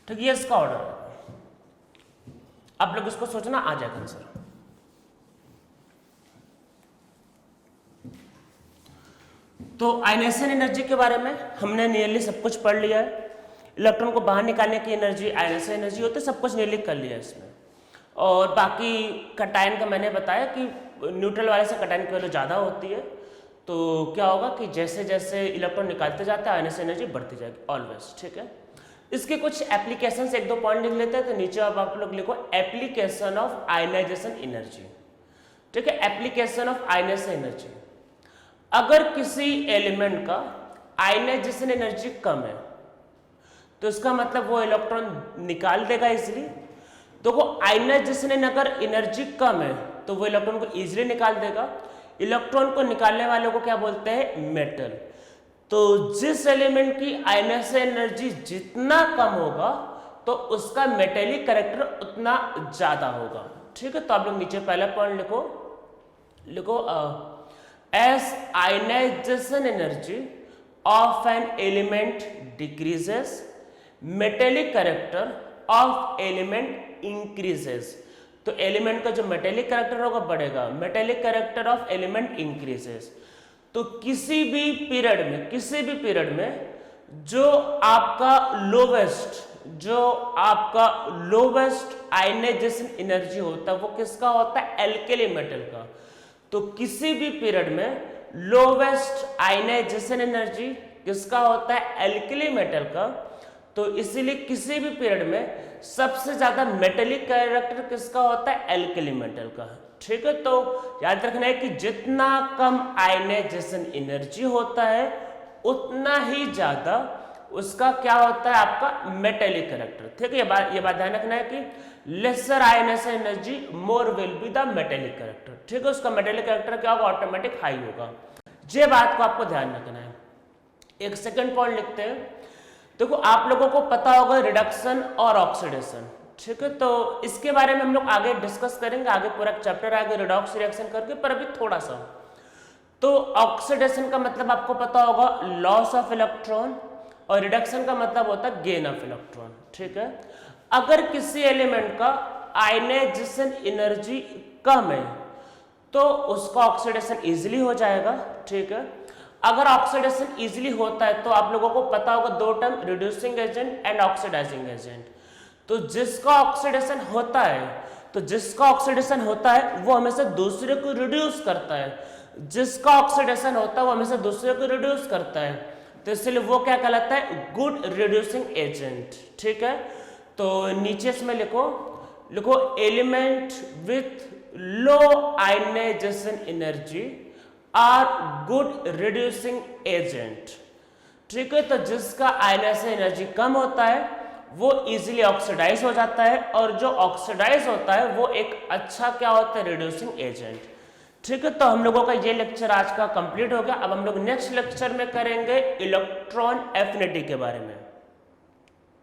ठीक है, ये इसका ऑर्डर है, आप लोग इसको सोचना, आ जाएगा आंसर। तो आयनेशन एनर्जी के बारे में हमने नियरली सब कुछ पढ़ लिया है। इलेक्ट्रॉन को बाहर निकालने की एनर्जी आयनेशन एनर्जी होती है, सब कुछ नियरली कर लिया है इसमें। और बाकी कटायन का मैंने बताया कि न्यूट्रल वाले से कटायन की वैल्यू ज़्यादा होती है। तो क्या होगा कि जैसे जैसे इलेक्ट्रॉन निकालते जाते हैं आयनेशन एनर्जी बढ़ती जाएगी ऑलवेज। ठीक है, इसके कुछ एप्लीकेशन एक दो पॉइंट लिख लेते हैं। तो नीचे अब आप लोग लिखो एप्लीकेशन ऑफ आयनाइजेशन एनर्जी। ठीक है, एप्लीकेशन ऑफ आयनाइजेशन एनर्जी। अगर किसी एलिमेंट का आयनाइजेशन एनर्जी कम है तो इसका मतलब वो इलेक्ट्रॉन निकाल देगा इजीली। तो वो आयनाइजेशन अगर एनर्जी कम है तो वो इलेक्ट्रॉन को इजीली निकाल देगा। इलेक्ट्रॉन को निकालने वालों को क्या बोलते हैं? मेटल। तो जिस एलिमेंट की आयनाइजेशन एनर्जी जितना कम होगा तो उसका मेटेलिक कैरेक्टर उतना ज्यादा होगा। ठीक है, तो आप लोग नीचे पहला पॉइंट लिखो as ionization energy of an element decreases metallic character of element increases. तो एलिमेंट का जो मेटेलिक कैरेक्टर होगा बढ़ेगा, metallic character of element increases. तो किसी भी पीरियड में जो आपका लोवेस्ट आयनाइजेशन एनर्जी होता है वो किसका होता है? एल्केली मेटल का। तो किसी भी पीरियड में लोवेस्ट आयनाइजेशन एनर्जी किसका होता है? एल्केली मेटल का। तो इसीलिए किसी भी पीरियड में सबसे ज्यादा मेटेलिक कैरेक्टर किसका होता है? एल्केली मेटल का। ठीक है, तो याद रखना है कि जितना कम आयनाइजेशन एनर्जी होता है उतना ही ज्यादा उसका क्या होता है? आपका मेटेलिक कैरेक्टर। ठीक है, ये बात ध्यान रखना है कि lesser ionization energy more will be the metallic character. ठीक है, उसका मेटेलिक कैरेक्टर क्या होगा? ऑटोमेटिक हाई होगा। ये बात को आपको ध्यान रखना है। एक सेकंड पॉइंट लिखते हैं। देखो आप लोगों को पता होगा रिडक्शन और ऑक्सीडेशन। ठीक है, तो इसके बारे में हम लोग आगे डिस्कस करेंगे, आगे पूरा चैप्टर आगे रिडॉक्स रिएक्शन करके, पर अभी थोड़ा सा। तो ऑक्सीडेशन का मतलब आपको पता होगा लॉस ऑफ इलेक्ट्रॉन, और रिडक्शन का मतलब होता है गेन ऑफ इलेक्ट्रॉन। ठीक है, अगर किसी एलिमेंट का आयनाइजेशन एनर्जी कम है तो उसका ऑक्सीडेशन इजीली हो जाएगा। ठीक है, अगर ऑक्सीडेशन इजीली होता है तो आप लोगों को पता होगा दो term, reducing agent and oxidizing agent. तो जिसका ऑक्सीडेशन होता है वो हमेशा दूसरे को रिड्यूस करता है, जिसका ऑक्सीडेशन होता है वो हमेशा दूसरे को रिड्यूस करता है। तो इसलिए वो क्या कहलाता है, गुड रिड्यूसिंग एजेंट। ठीक है, तो नीचे इसमें लिखो element with low ionization energy are good reducing agent. ठीक है, तो जिसका आयनाइजेशन एनर्जी कम होता है वो इजीली ऑक्सीडाइज हो जाता है, और जो ऑक्सीडाइज होता है वो एक अच्छा क्या होता है, रिड्यूसिंग एजेंट। ठीक है, तो हम लोगों का ये लेक्चर आज का कंप्लीट हो गया। अब हम लोग नेक्स्ट लेक्चर में करेंगे इलेक्ट्रॉन एफिनिटी के बारे में।